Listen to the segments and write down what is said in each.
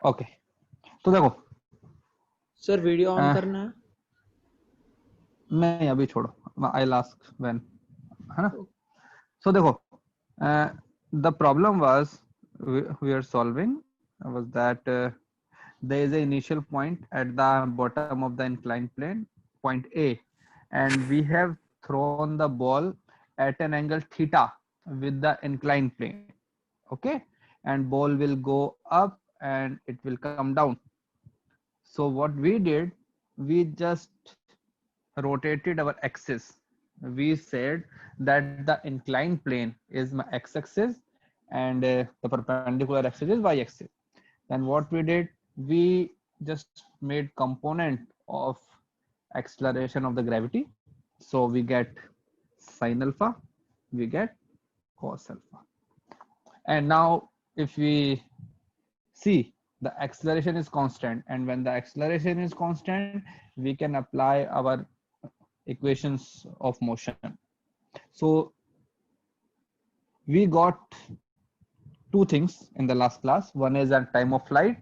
Okay, तो देखो sir video on करना है? नहीं अभी छोड़ो, आई लास्ट व्हेन, है ना। सो देखो, the problem was we are solving was that there is an initial point at the bottom of the inclined plane, point A, and we have thrown the ball at an angle theta with the inclined plane. Okay, and ball will go up and it will come down. So what we did, we just rotated our axis. We said that the inclined plane is my x-axis and the perpendicular axis is y-axis. Then what we did, we just made component of acceleration of the gravity. So we get sine alpha, we get cos alpha. And now if we see, the acceleration is constant, and when the acceleration is constant, we can apply our equations of motion. So we got two things in the last class. One is at time of flight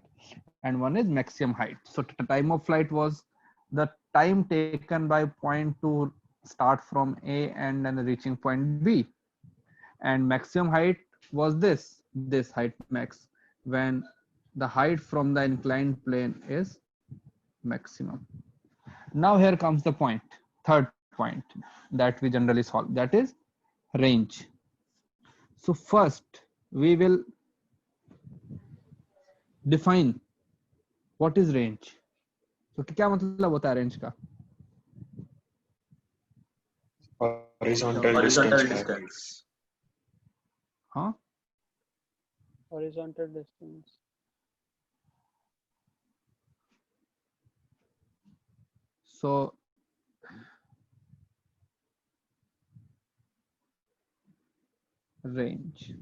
and one is maximum height. So time of flight was the time taken by point to start from A and then reaching point B, and maximum height was this height max, when the height from the inclined plane is maximum. Now here comes the point, third point that we generally solve, that is range. So first we will define what is range. So क्या मतलब होता है range का? Horizontal distance. हाँ, horizontal distance. so range,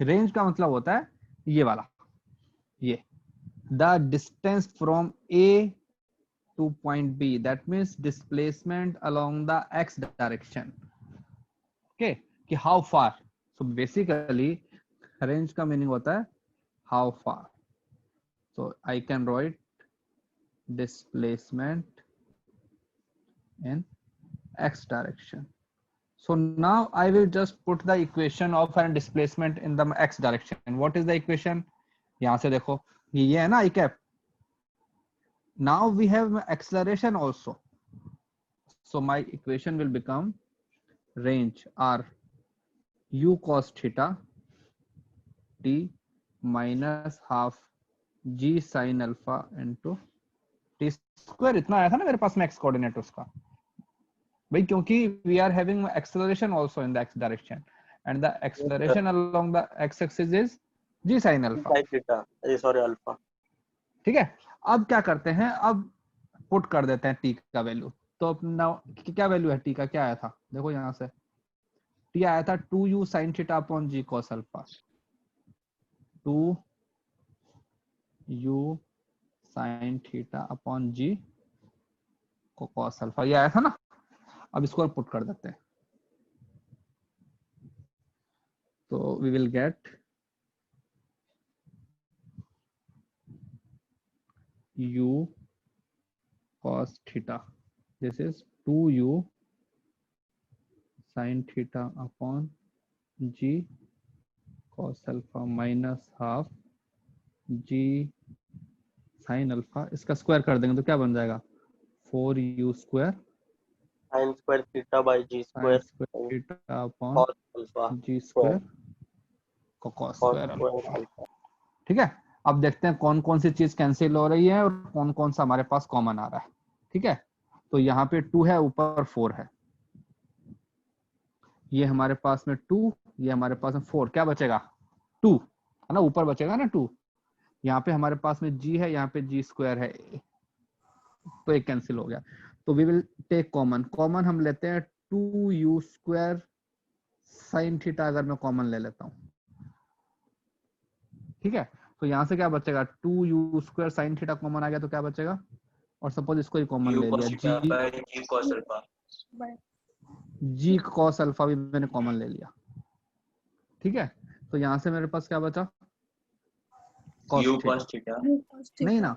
range का मतलब होता है ये वाला, ये the distance from A to point B, that means displacement along the x direction. Okay, कि how far. So basically range का meaning होता है how far. So I can write displacement in x direction. So now I will just put the equation of a displacement in the x direction. And what is the equation? यहाँ से देखो, ये है ना I cap. Now we have acceleration also. So my equation will become range r u cos theta t minus half g sin alpha into t square. इतना आया था ना मेरे पास में x coordinate उसका भाई, क्योंकि we are having acceleration also in the x direction and the acceleration along the x axis is g sin alpha. Sorry, alpha. ठीक है, अब क्या करते हैं, अब पुट कर देते हैं t का वैल्यू. तो अपना क्या वैल्यू है t का, क्या आया था देखो यहाँ से, t आया था 2u sin theta upon g cos alpha, 2u sin theta upon g cos alpha, ये आया था ना. अब इसको पुट कर देते हैं, तो we will get u cos theta, this is 2u sin theta upon g cos alpha minus half g sin alpha. इसका स्क्वायर कर देंगे तो क्या बन जाएगा, 4u square Sin square theta by g square theta upon cos alpha g square cos square alpha. ठीक है, अब देखते हैं कौन कौन सी चीज कैंसिल हो रही है और कौन कौन सा हमारे पास कॉमन आ रहा है. ठीक है, तो यहाँ पे 2 है, ऊपर 4 है, ये हमारे पास में 2, ये हमारे पास में 4, क्या बचेगा 2 है ना, ऊपर बचेगा ना 2. यहाँ पे हमारे पास में g है, यहाँ पे g स्क्वायर है, तो एक कैंसिल हो गया. तो वी विल टेक कॉमन हम लेते हैं 2u स्क्वायर साइन थीटा, अगर मैं कॉमन ले लेता हूँ. ठीक है, तो यहाँ से क्या बचेगा, 2u square sine theta common आ गया तो क्या बचेगा और सपोज इसको ही कॉमन ले लिया, जी cos अल्फा। जी cos अल्फा भी मैंने कॉमन ले लिया, ठीक है। तो यहाँ से मेरे पास क्या बचा, cos u theta, cos theta नहीं ना,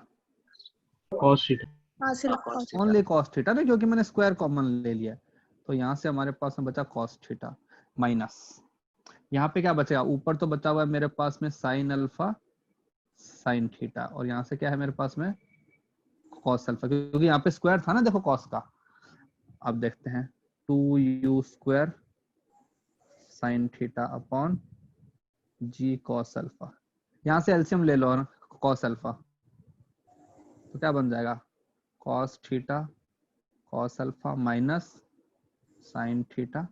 cos theta. Only cos theta ना, क्योंकि मैंने स्क्वायर कॉमन ले लिया। तो यहाँ से हमारे पास में बचा cos थीटा माइनस, यहाँ पे क्या बचेगा, ऊपर तो बचा हुआ है मेरे पास में sin अल्फा sin थीटा, और यहाँ से क्या है मेरे पास में cos अल्फा, क्योंकि यहाँ पे स्क्वायर था ना देखो cos का। अब देखते हैं 2u square sin theta upon g cos alpha, यहाँ से एलसीएम ले लो और cos अल्फा, तो क्या बन जाएगा cos theta cos alpha minus sin theta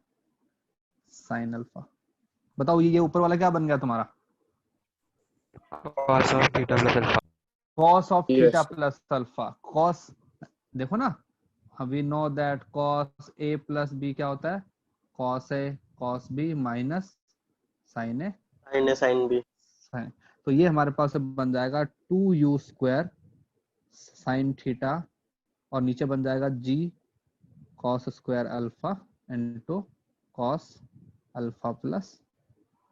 sin alpha. बताओ ये ऊपर वाला क्या बन गया तुम्हारा, cos of theta plus alpha। cos of Yes. theta plus alpha। cos देखो ना, we know that cos a plus b क्या होता है, cos a cos b minus sin a sin a sin b। sin। तो ये हमारे पास बन जाएगा 2u स्क्वायर sin थीटा, और नीचे बन जाएगा g cos square alpha into cos alpha plus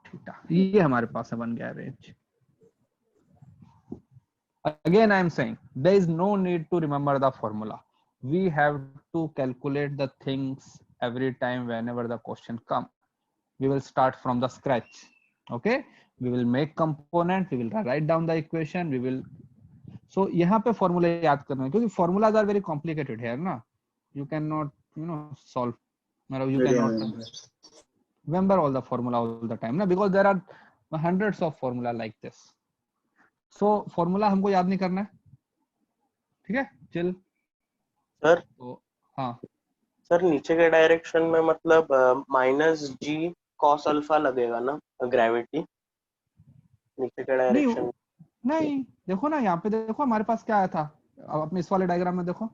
theta. ये हमारे पास बन गया range. Again, I am saying there is no need to remember the formula. We have to calculate the things every time whenever the question come. We will start from the scratch. Okay, we will make component, we will write down the equation, we will, so यहाँ पे formula याद करना है, क्योंकि formulas are very complicated here ना, you cannot solve, you cannot remember all the formula all the time ना, because there are hundreds of formula like this. So formula हमको याद नहीं करना है, ठीक है चिल सर तो। हाँ सर नीचे के डायरेक्शन में मतलब माइनस जी cos अल्फा लगेगा ना, ग्रेविटी नीचे के डायरेक्शन। नहीं देखो ना, यहाँ पे देखो हमारे पास क्या आया था, अब अपने इस वाले डायग्राम में देखो,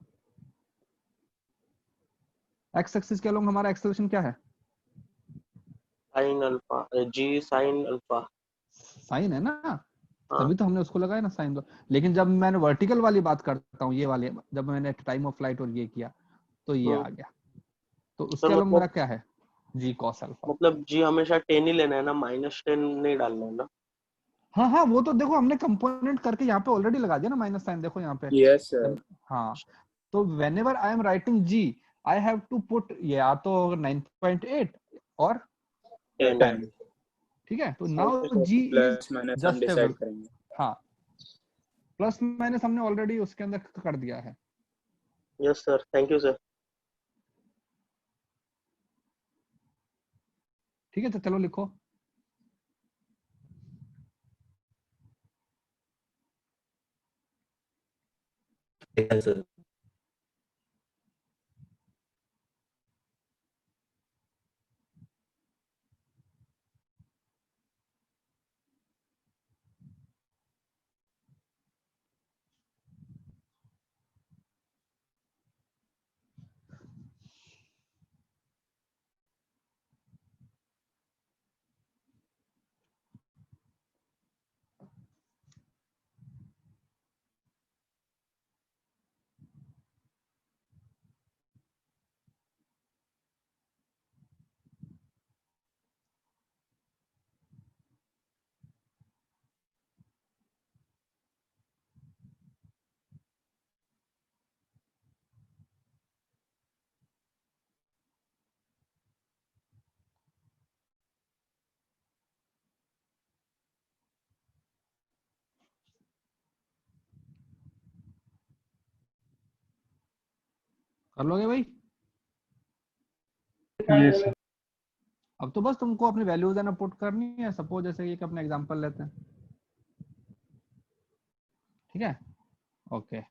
एक्स एक्सिस के लोग हमारा एक्सेलरेशन क्या है, sin अल्फा, जी sin अल्फा। साइन है ना, हाँ। तभी तो हमने उसको लगाया ना साइन दो। लेकिन जब मैंने वर्टिकल वाली बात करता हूँ, ये वाली जब मैंने टाइम ऑफ फ्लाइट और ये किया तो ये आ गया, तो उसके अलावा मेरा क्या है जी cos अल्फा। मतलब जी हमेशा 10 ही लेना है ना, -10 नहीं डालना है ना। हाँ हाँ वो तो देखो हमने कंपोनेंट करके यहाँ पे ऑलरेडी लगा दिया ना माइनस साइन, देखो यहाँ पे। Yes sir। हाँ तो whenever I am writing G I have to put या तो 9.8 और 10, ठीक है। तो नाउ G प्लस माइनस हम जस्ट डिसाइड करेंगे। हाँ प्लस माइनस हमने ऑलरेडी उसके अंदर कर दिया है। Yes sir, thank you sir. ठीक है तो चलो लिखो, सर कर लोगे भाई। Yes sir। अब तो बस तुमको अपनी वैल्यूज है ना पुट करनी है। सपोज जैसे कि अपना एग्जांपल लेते हैं, ठीक है ओके।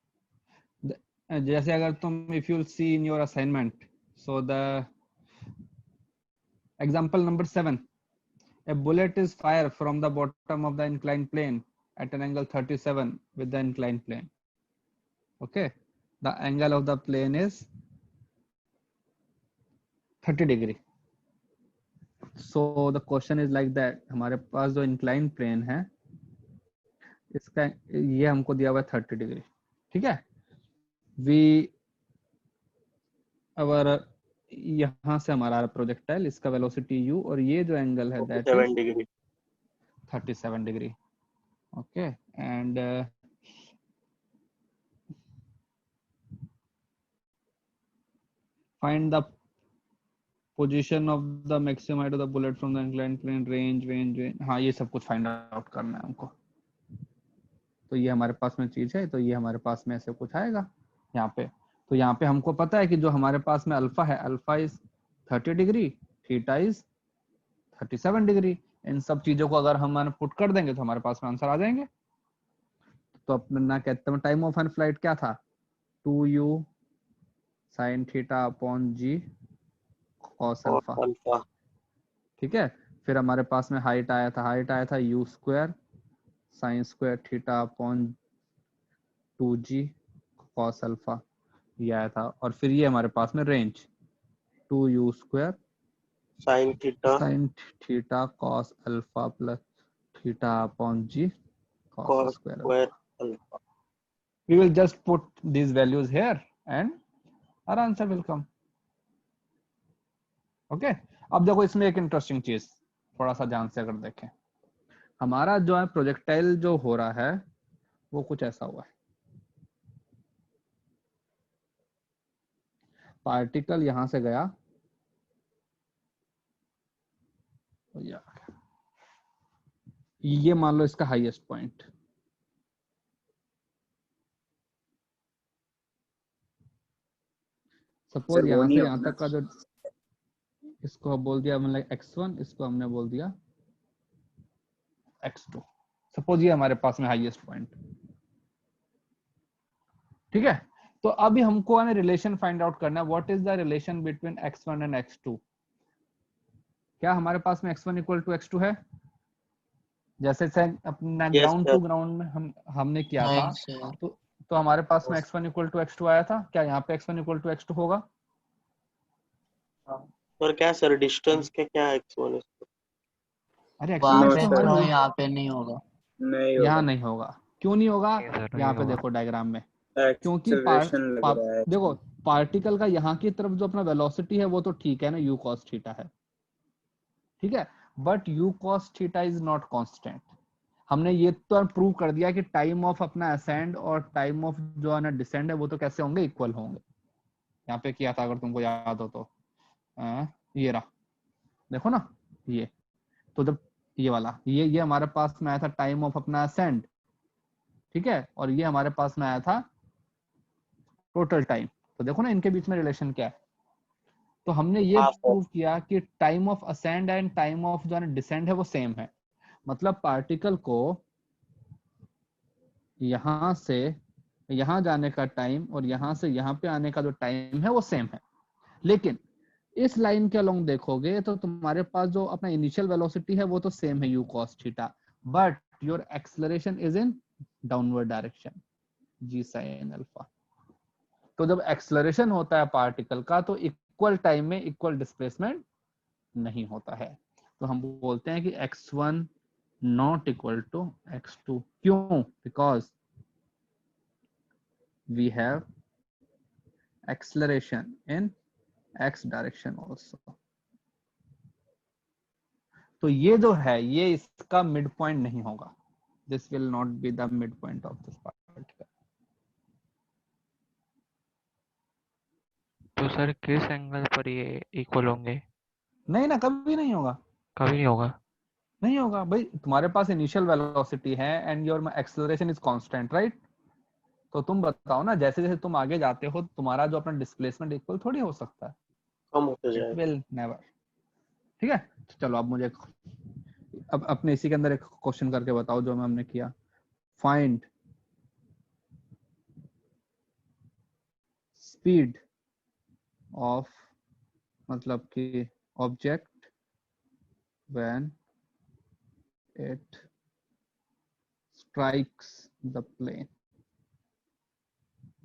जैसे अगर तुम if you see in your assignment, so the example number 7, a bullet is fired from the bottom of the inclined plane at an angle 37 with the inclined plane. Okay, the angle of the plane is 30 degree. So the question is like that, हमारे पास जो inclined plane है इसका ये हमको दिया हुआ है 30 degree, ठीक है। वी अवर यहाँ से हमारा प्रोजेक्टाइल, इसका वेलोसिटी u, और ये जो एंगल है that 47 is degree 37 degree. Okay, and find the position of the maximum height of the bullet from the inclined plane, range. हाँ, ये सब कुछ फाइंड आउट करना है हमको. तो ये हमारे पास में चीज है, तो ये हमारे पास में ऐसे कुछ आएगा यहाँ पे. तो यहाँ पे हमको पता है कि जो हमारे पास में अल्फा है, alpha is 30 degree, theta is 37 degree. इन सब चीजों को अगर हम पुट कर देंगे तो हमारे पास में आंसर आ जाएंगे. तो अपना कहते हैं टाइम ऑफ एन फ्लाइट क्या था, 2u sin theta upon g cos और अल्फा. अल्फा ठीक है. फिर हमारे पास में हाइट आया था u square sine square theta upon 2g cos alpha, ये आया था. और फिर ये हमारे पास में range 2u square sine theta sine theta cos alpha plus theta upon g cos cos square square alpha. Alpha. We will just put these values here and our answer will come. Okay. अब देखो इसमें एक interesting चीज, थोड़ा सा ध्यान से अगर देखें, हमारा जो है प्रोजेक्टाइल जो हो रहा है वो कुछ ऐसा हुआ है. पार्टिकल यहां से गया, ये मान लो इसका हाईएस्ट पॉइंट, सपोज वो यहां नहीं से यहां होगा। तक का जो, इसको बोल दिया मतलब x1, इसको हमने बोल दिया x2. सपोज ये हमारे पास में हाईएस्ट पॉइंट. ठीक है. तो अभी हमको रिलेशन फाइंड आउट करना है, what is the relation between x1 and x2. क्या हमारे पास में x1 इक्वल टू x2 है, जैसे से अपना Yes, ground sir. To ground में हमने किया था. तो हमारे पास में x1 इक्वल टू x2 आया था. क्या यहाँ पे x1 इक्वल टू x2 होगा? और क्या सर डिस्टेंस के क्या x1 अरे वहाँ x1 पे तो तो हमारे यहाँ पे नहीं होगा। नहीं यहाँ होगा, नहीं होगा. क्यों नहीं होगा? नहीं सर, यहाँ नहीं पे होगा। देखो डायग्राम में, क्योंकि एक्सेलरेशन लग रहा है देखो पार्टिकल का यहाँ की तरफ जो अपना वेलोसिटी है वो तो ठीक है ना, u cos थीटा है. ठीक है. But u cos theta is not constant. हमने ये तो प्रूव कर दिया कि टाइम ऑफ अपना असेंड और टाइम ऑफ जो है ना डिसेंड है वो तो कैसे होंगे, इक्वल होंगे. यहाँ पे किया था अगर तुमको याद हो तो, ये रहा देखो ना, ये तो जब ये वाला ये हमारे पास में आया था टाइम ऑफ अपना असेंड. ठीक है. और ये हमारे पास में आया था टोटल टाइम. तो देखो ना इनके बीच में रिलेशन क्या है. तो हमने ये Half of. प्रूव किया कि time of ascend and time of जो है डिसेंड है वो सेम है. मतलब पार्टिकल को यहां से यहां जाने का टाइम और यहां से यहां पे आने का जो टाइम है वो सेम है. लेकिन इस लाइन के अलोंग देखोगे तो तुम्हारे पास जो अपना इनिशियल वेलोसिटी है वो तो सेम है u cos theta, but your acceleration is in downward direction g sin alpha. तो जब एक्सेलरेशन होता है पार्टिकल का तो इक्वल टाइम में इक्वल डिस्प्लेसमेंट नहीं होता है. तो हम बोलते हैं कि x1 not equal to x2. क्यों? Because we have acceleration in x direction also. तो ये जो है ये इसका मिड पॉइंट नहीं होगा. This will not be the mid point of this particle. तो सर किस एंगल पर ये इक्वल होंगे? नहीं ना, कभी नहीं होगा. कभी नहीं होगा। नहीं होगा भाई. तुम्हारे पास इनिशियल वेलोसिटी है and your acceleration is constant, right? तो तुम बताओ ना, जैसे जैसे तुम आगे जाते हो तुम्हारा जो अपना डिस्प्लेसमेंट इक्वल थोड़ी हो सकता है. कम होते इट जाएगा. Will never. ठीक है. चलो अब मुझे अब अपने इसी के अंदर एक क्वेश्चन करके बताओ जो हमने किया. फाइंड स्पीड ऑफ मतलब कि object when it strikes the plane.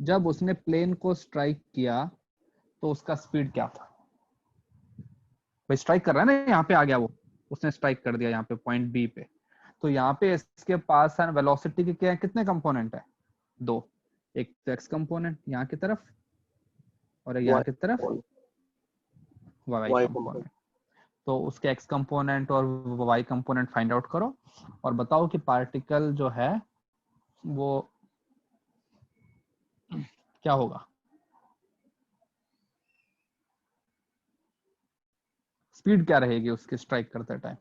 जब उसने प्लेन को स्ट्राइक किया तो उसका स्पीड क्या था? भाई स्ट्राइक कर रहा है ना, यहाँ पे आ गया वो, उसने स्ट्राइक कर दिया यहाँ पे पॉइंट बी पे. तो यहाँ पे इसके पास वेलोसिटी के क्या कितने कंपोनेंट है? 2. एक तो एक्स कंपोनेंट यहाँ की तरफ और एक यहाँ की तरफ वाई Y कंपोनेंट। तो उसके एक्स कंपोनेंट और वाई कंपोनेंट फाइंड आउट करो और बताओ कि पार्टिकल जो है वो क्या होगा, स्पीड क्या रहेगी उसकी स्ट्राइक करते टाइम।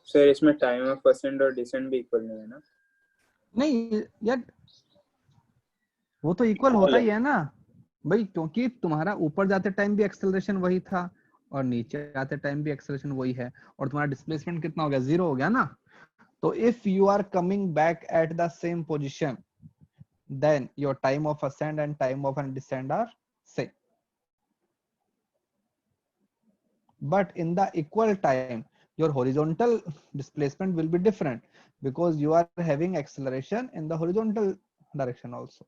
सर इसमें टाइम ऑफ ascent और डिसेंट भी इक्वल नहीं है ना? नहीं यार, वो तो इक्वल होता ही है ना भाई, क्योंकि तुम्हारा ऊपर जाते टाइम भी एक्सेलरेशन वही था और नीचे आते टाइम भी एक्सेलरेशन वही है, और तुम्हारा डिस्प्लेसमेंट कितना हो गया, 0 हो गया ना। तो if you are coming back at the same position, then your time of ascent and time of descent are same, but in the equal time your horizontal displacement will be different because you are having acceleration in the horizontal direction also.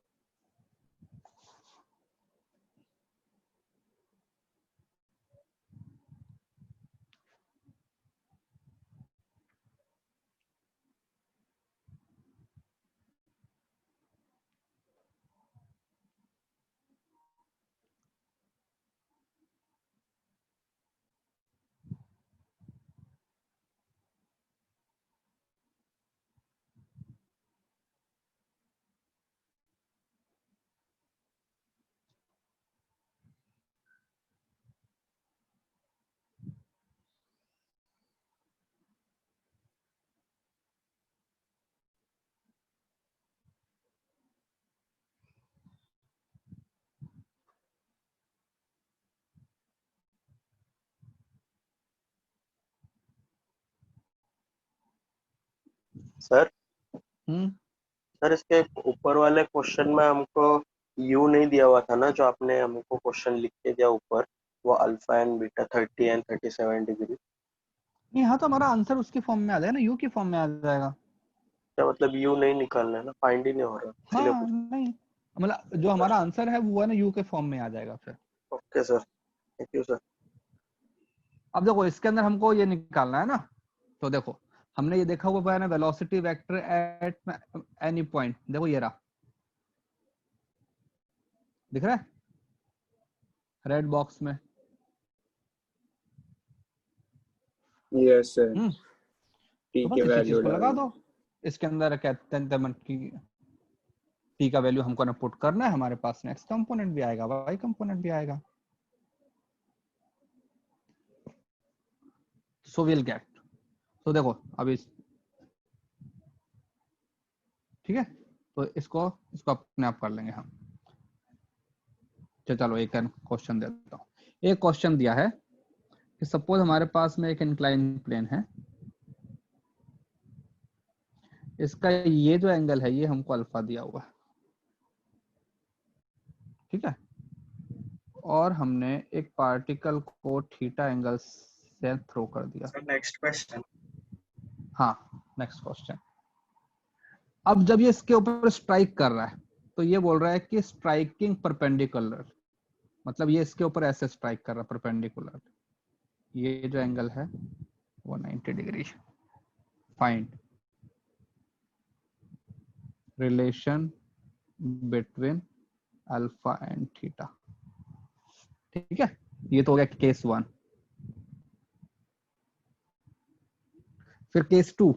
Sir hmm sir इसके ऊपर वाले question में हमको you नहीं दिया हुआ था ना, जो आपने हमको क्वेश्चन लिख के दिया ऊपर, वो alpha and beta 30 and 37 degree. नहीं, हाँ तो हमारा आंसर उसकी फॉर्म में आ जाएगा ना, यू की फॉर्म में आ जाएगा। क्या मतलब यू नहीं निकालना है ना, फाइंड ही नहीं हो रहा, इसलिए हाँ नहीं, मतलब जो हमारा आंसर है वो है ना यू के फॉर्म में आ जाएगा फिर। Okay sir, thank you sir. अब देखो इसके अंदर हमको ये निकालना है ना, तो देखो हमने ये देखा हुआ है ना, velocity vector at any point, देखो ये रहा, दिख रहा है रेड बॉक्स में। Yes sir. टी तो के बस इसी वैल्यू चीज को लगा डाल दो, इसके अंदर कहते हैं कि टी का वैल्यू हमको ना पुट करना है, हमारे पास में एक्स कंपोनेंट भी आएगा वाई कंपोनेंट भी आएगा, सो विल गेट। तो देखो अभी ठीक है, तो इसको इसको अपने आप कर लेंगे हम। चलो एक क्वेश्चन देता हूँ। एक क्वेश्चन दिया है कि सपोज हमारे पास में एक इंक्लाइन प्लेन है, इसका ये जो एंगल है ये हमको अल्फा दिया हुआ है, ठीक है, और हमने एक पार्टिकल को थीटा एंगल से थ्रो कर दिया। Sir next question. हाँ नेक्स्ट क्वेश्चन। अब जब ये इसके ऊपर स्ट्राइक कर रहा है तो ये बोल रहा है कि स्ट्राइकिंग परपेंडिकुलर, मतलब ये इसके ऊपर ऐसे स्ट्राइक कर रहा है परपेंडिकुलर, ये जो एंगल है वो 90 degree. Find relation between alpha and theta. ठीक है, ये तो हो गया केस 1। फिर केस 2,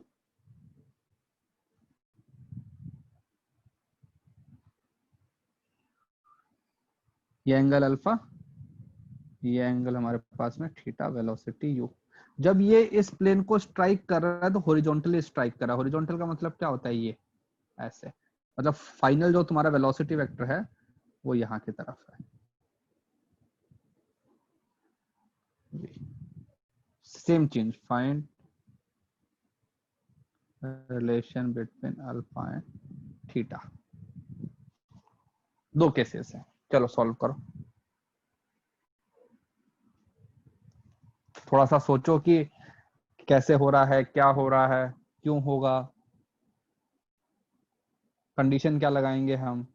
ये एंगल अल्फा, ये एंगल हमारे पास में थीटा, वेलोसिटी यू। जब ये इस प्लेन को स्ट्राइक कर रहा है तो हॉरिजॉन्टली स्ट्राइक कर रहा है। हॉरिजॉन्टल का मतलब क्या होता है, ये ऐसे, मतलब फाइनल जो तुम्हारा वेलोसिटी वेक्टर है वो यहाँ की तरफ है। same change. Find relation between alpha and theta. दो केसेस हैं, चलो सॉल्व करो। थोड़ा सा सोचो कि कैसे हो रहा है, क्या हो रहा है, क्यों होगा, कंडीशन क्या लगाएंगे हम।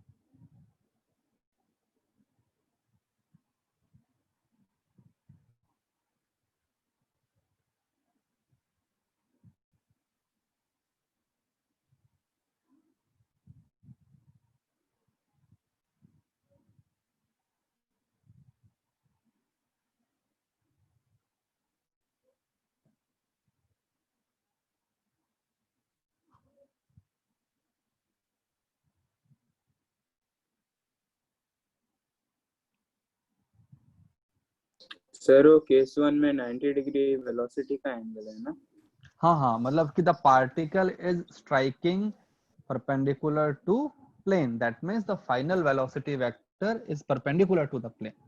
सर वो केस 1 में 90 डिग्री वेलोसिटी का एंगल है ना? हाँ हाँ, मतलब कि the particle is striking perpendicular to plane, that means the final velocity vector is perpendicular to the plane.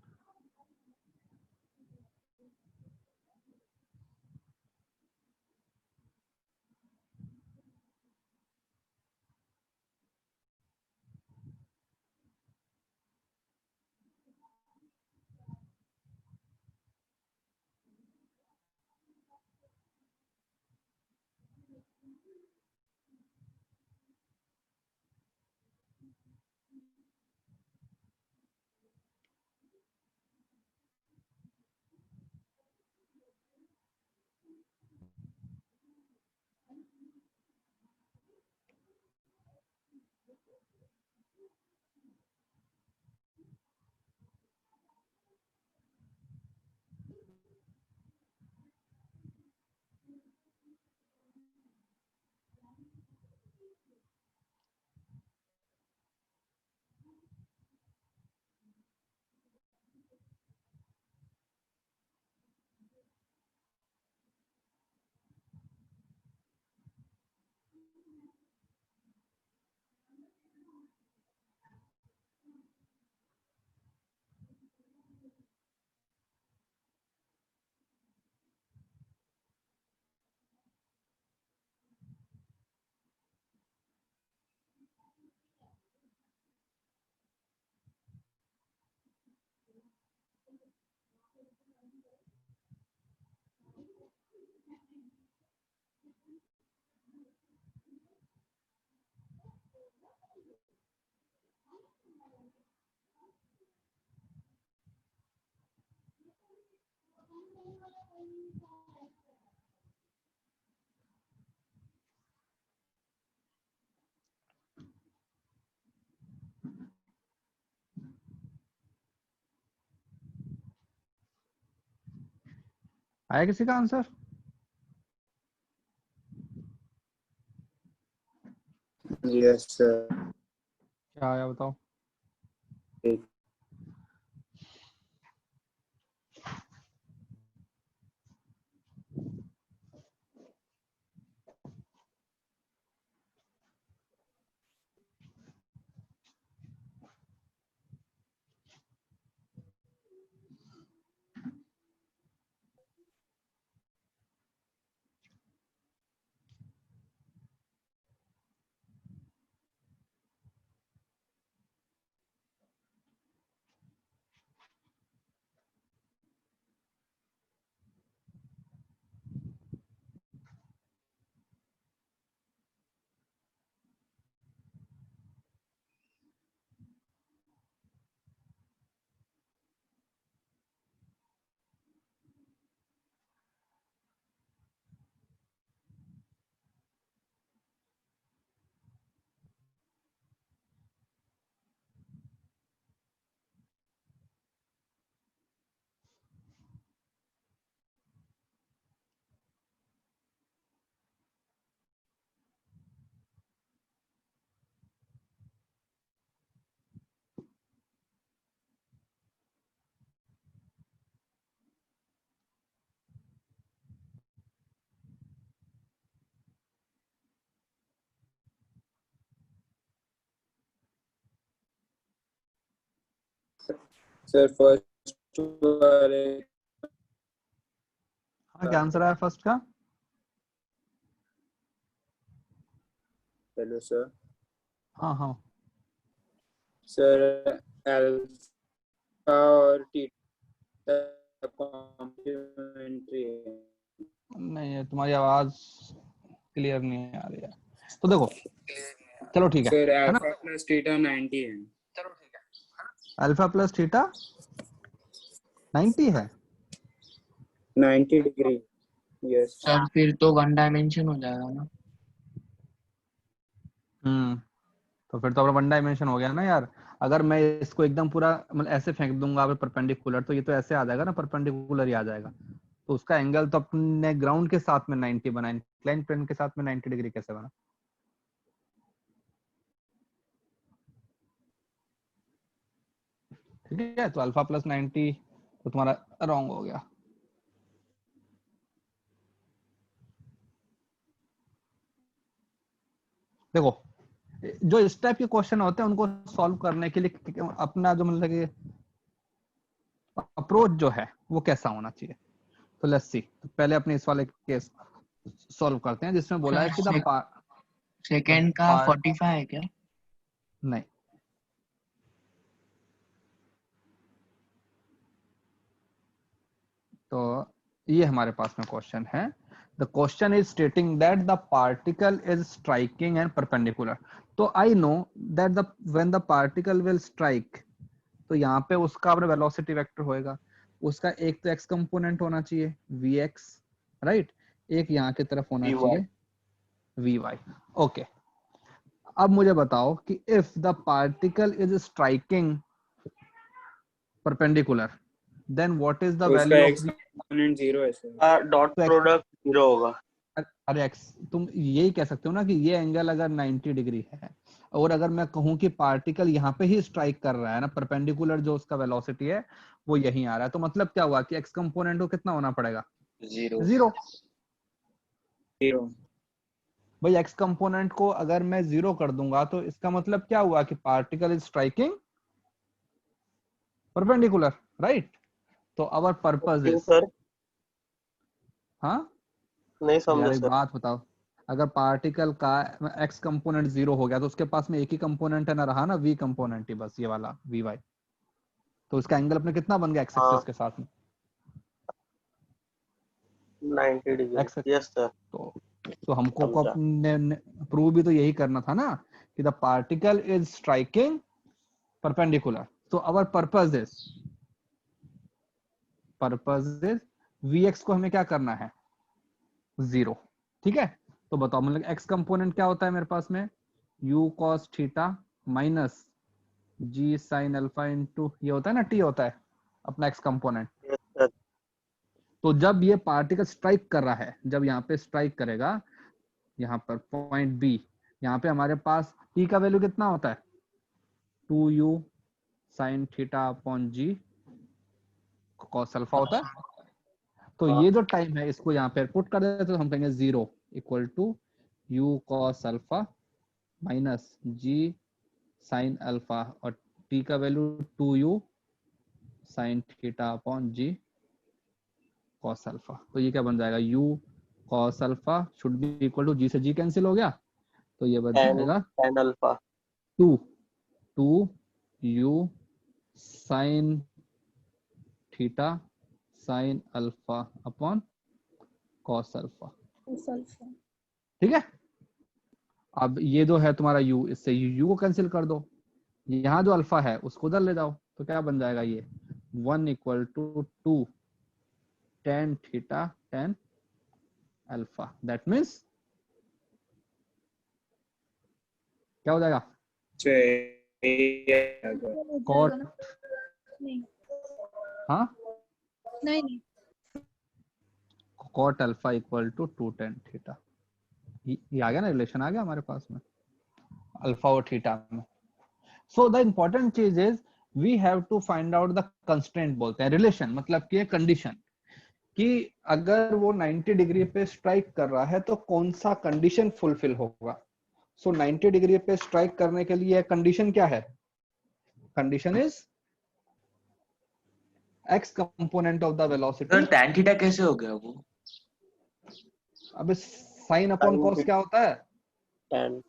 आया किसी का आंसर? Yes sir. क्या आया बताओ। सर फर्स्ट वाले हाँ क्या आंसर आया फर्स्ट का? Hello sir. हाँ हाँ सर अल्फा और थीटा कॉम्प्लीमेंट्री है। नहीं है, तुम्हारी आवाज क्लियर नहीं आ रही है। तो देखो चलो ठीक सर है ना, अल्फा प्लस थीटा 90 है। अल्फा प्लस थीटा 90 है। 90 डिग्री। यस। सर फिर तो वन डायमेंशन हो जाएगा ना। तो फिर तो अपना वन डायमेंशन हो गया ना यार। अगर मैं इसको एकदम पूरा मतलब ऐसे फेंक दूंगा परपेंडिकुलर, तो ये तो ऐसे आ जाएगा ना, परपेंडिकुलर ही आ जाएगा। तो उसका एंगल तो अपने ग्राउंड के साथ में 90 बना, इंक्लाइन प्लेन के साथ में 90 डिग्री कैसे बना? ठीक है, तो अल्फा प्लस 90 तो तुम्हारा रॉन्ग हो गया। देखो जो इस टाइप के क्वेश्चन होते हैं उनको सॉल्व करने के लिए अपना जो मतलब कि अप्रोच जो है वो कैसा होना चाहिए। तो लेट्स सी, तो पहले अपने इस वाले केस सॉल्व करते हैं जिसमें बोला है कि सेकंड का 45 है क्या? नहीं, तो ये हमारे पास में क्वेश्चन है। The question is stating that the particle is striking and perpendicular. तो I know that the when the particle will strike, तो यहाँ पे उसका अपना वेलोसिटी वेक्टर होएगा। उसका एक तो एक्स कंपोनेंट होना चाहिए vx, राइट, एक यहाँ की तरफ होना Vy. चाहिए vy। ओके, अब मुझे बताओ कि if the particle is striking perpendicular, then what is the तो उसका वैल्यू ऑफ एक्स कंपोनेंट 0 है सर। डॉट तो प्रोडक्ट 0 होगा। अरे एक्स, तुम यही कह सकते हो ना कि ये एंगल अगर 90 डिग्री है और अगर मैं कहूं कि पार्टिकल यहाँ पे ही स्ट्राइक कर रहा है ना, परपेंडिकुलर जो उसका वेलोसिटी है वो यहीं आ रहा है, तो मतलब क्या हुआ कि एक्स कंपोनेंट को कितना होना पड़ेगा? 0। भाई एक्स कंपोनेंट को अगर मैं 0 कर दूंगा तो इसका मतलब क्या हुआ कि particle is striking perpendicular, right. तो आवर पर्पस क्यों इज, सर? हाँ नहीं यार समझे एक सर। बात बताओ, अगर पार्टिकल का एक्स कंपोनेंट 0 हो गया तो उसके पास में एक ही कंपोनेंट है ना, रहा ना वी कंपोनेंट ही बस, ये वाला वी वाई, तो उसका एंगल अपने कितना बन गया एक्स हाँ, एक्सिस के साथ में? 90 डिग्री। एक्स। यस सर, तो हमको को समझा। अपने प्रूव भी तो यही करना था ना कि the particle is striking perpendicular. तो आवर पर्पस इज vx को हमें क्या करना है? 0। ठीक है, तो बताओ मतलब एक्स कंपोनेंट क्या होता है मेरे पास में? u cos theta minus g sin alpha into ये होता है ना, t होता है अपना एक्स कंपोनेंट। Yes sir. तो जब ये पार्टिकल स्ट्राइक कर रहा है, जब यहाँ पे स्ट्राइक करेगा यहाँ पर पॉइंट बी, यहाँ पे हमारे पास t का वैल्यू कितना होता है? 2u sin theta upon g cos alpha होता है। तो हाँ, ये जो टाइम है इसको यहाँ पे पुट कर देते तो हम कहेंगे 0 equal to u cos alpha minus g sin alpha और t का वैल्यू 2u sin theta upon g cos alpha. तो ये क्या बन जाएगा? u cos alpha should be equal to g से g कैंसिल हो गया, तो ये बन tan जाएगा tan alpha 2u sin theta sin alpha upon cos alpha. ठीक है, अब ये जो है तुम्हारा u, इससे u को कैंसिल कर दो, यहाँ जो अल्फा है उसको उधर ले जाओ, तो क्या बन जाएगा? ये 1 equal to 2 tan theta tan alpha. That means क्या हो जाएगा? कॉट, हाँ नहीं cot alpha equal to 2 tan theta. ये आ गया ना, रिलेशन आ गया हमारे पास में अल्फा और थीटा में। सो द इंपॉर्टेंट चीज is we have to find out the constraint, बोलते हैं रिलेशन, मतलब कि कंडीशन, कि अगर वो 90 डिग्री पे स्ट्राइक कर रहा है तो कौन सा कंडीशन फुलफिल होगा। सो 90 डिग्री पे स्ट्राइक करने के लिए कंडीशन क्या है? Condition is x component of the velocity. Sir tan theta कैसे हो गया वो? अबे साइन अपॉन कॉस क्या होता है? tan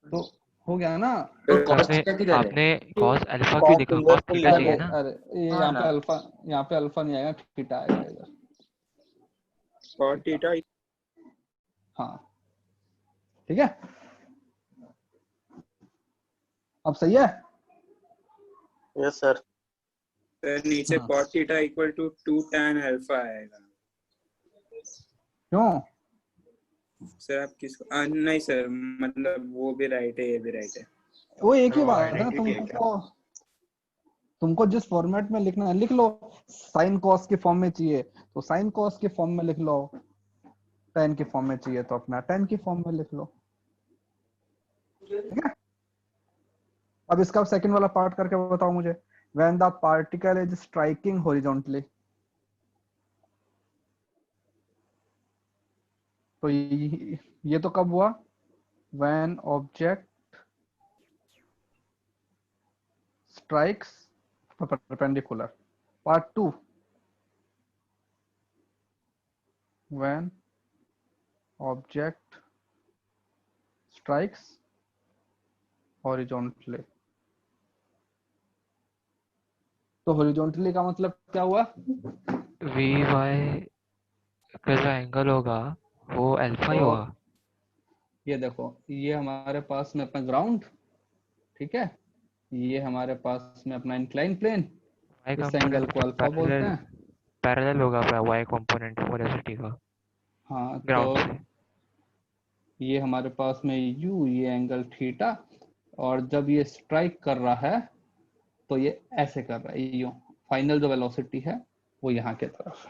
तो हो गया ना। तो तो cos आपने थीटा किधर है? आपने cos अल्फा क्यों cos लिखा? इधर cos से थीटा ले चाहिए लो। ना। अरे ये हाँ यहाँ ना, पे अल्फा, यहाँ पे अल्फा नहीं आएगा, थीटा आएगा इधर। cos theta. हाँ ठीक है, अब सही है। Yes sir. सर नीचे हाँ। cos theta equal to 2 tan alpha आएगा। क्यों? सर आप किसको नहीं सर, मतलब वो भी राइट है, ये भी राइट है। वो एक ही वो बात है ना, identity है क्या? तुमको जिस फॉर्मेट में लिखना है लिख लो। साइन कॉस के फॉर्म में चाहिए तो साइन कॉस के फॉर्म में लिख लो, टेन के फॉर्म में चाहिए तो अपना टेन के फॉर्म में लिख लो, ठीक है। अब इसका सेकंड वाला पार्ट करके बताओ मुझे। When the particle is striking horizontally, तो ये तो कब हुआ? When object strikes perpendicular. Part 2, when object strikes horizontally. तो हॉरिजॉन्टली का मतलब क्या हुआ? वी वाई का जो एंगल होगा वो अल्फा ही तो होगा। ये देखो, ये हमारे पास में अपना ग्राउंड, ठीक है, ये हमारे पास में अपना इंक्लाइन प्लेन, वाई इस एंगल कंपोनेंट को अल्फा बोलते हैं। पैरेलल होगा वाई कंपोनेंट वेलोसिटी का हाँ ग्राउंड तो से। ये हमारे पास में यू, ये एंगल थीटा, और जब ये स्ट्राइक कर रहा है तो ये ऐसे कर रहा है, यू फाइनल जो वेलोसिटी है वो यहाँ के तरफ।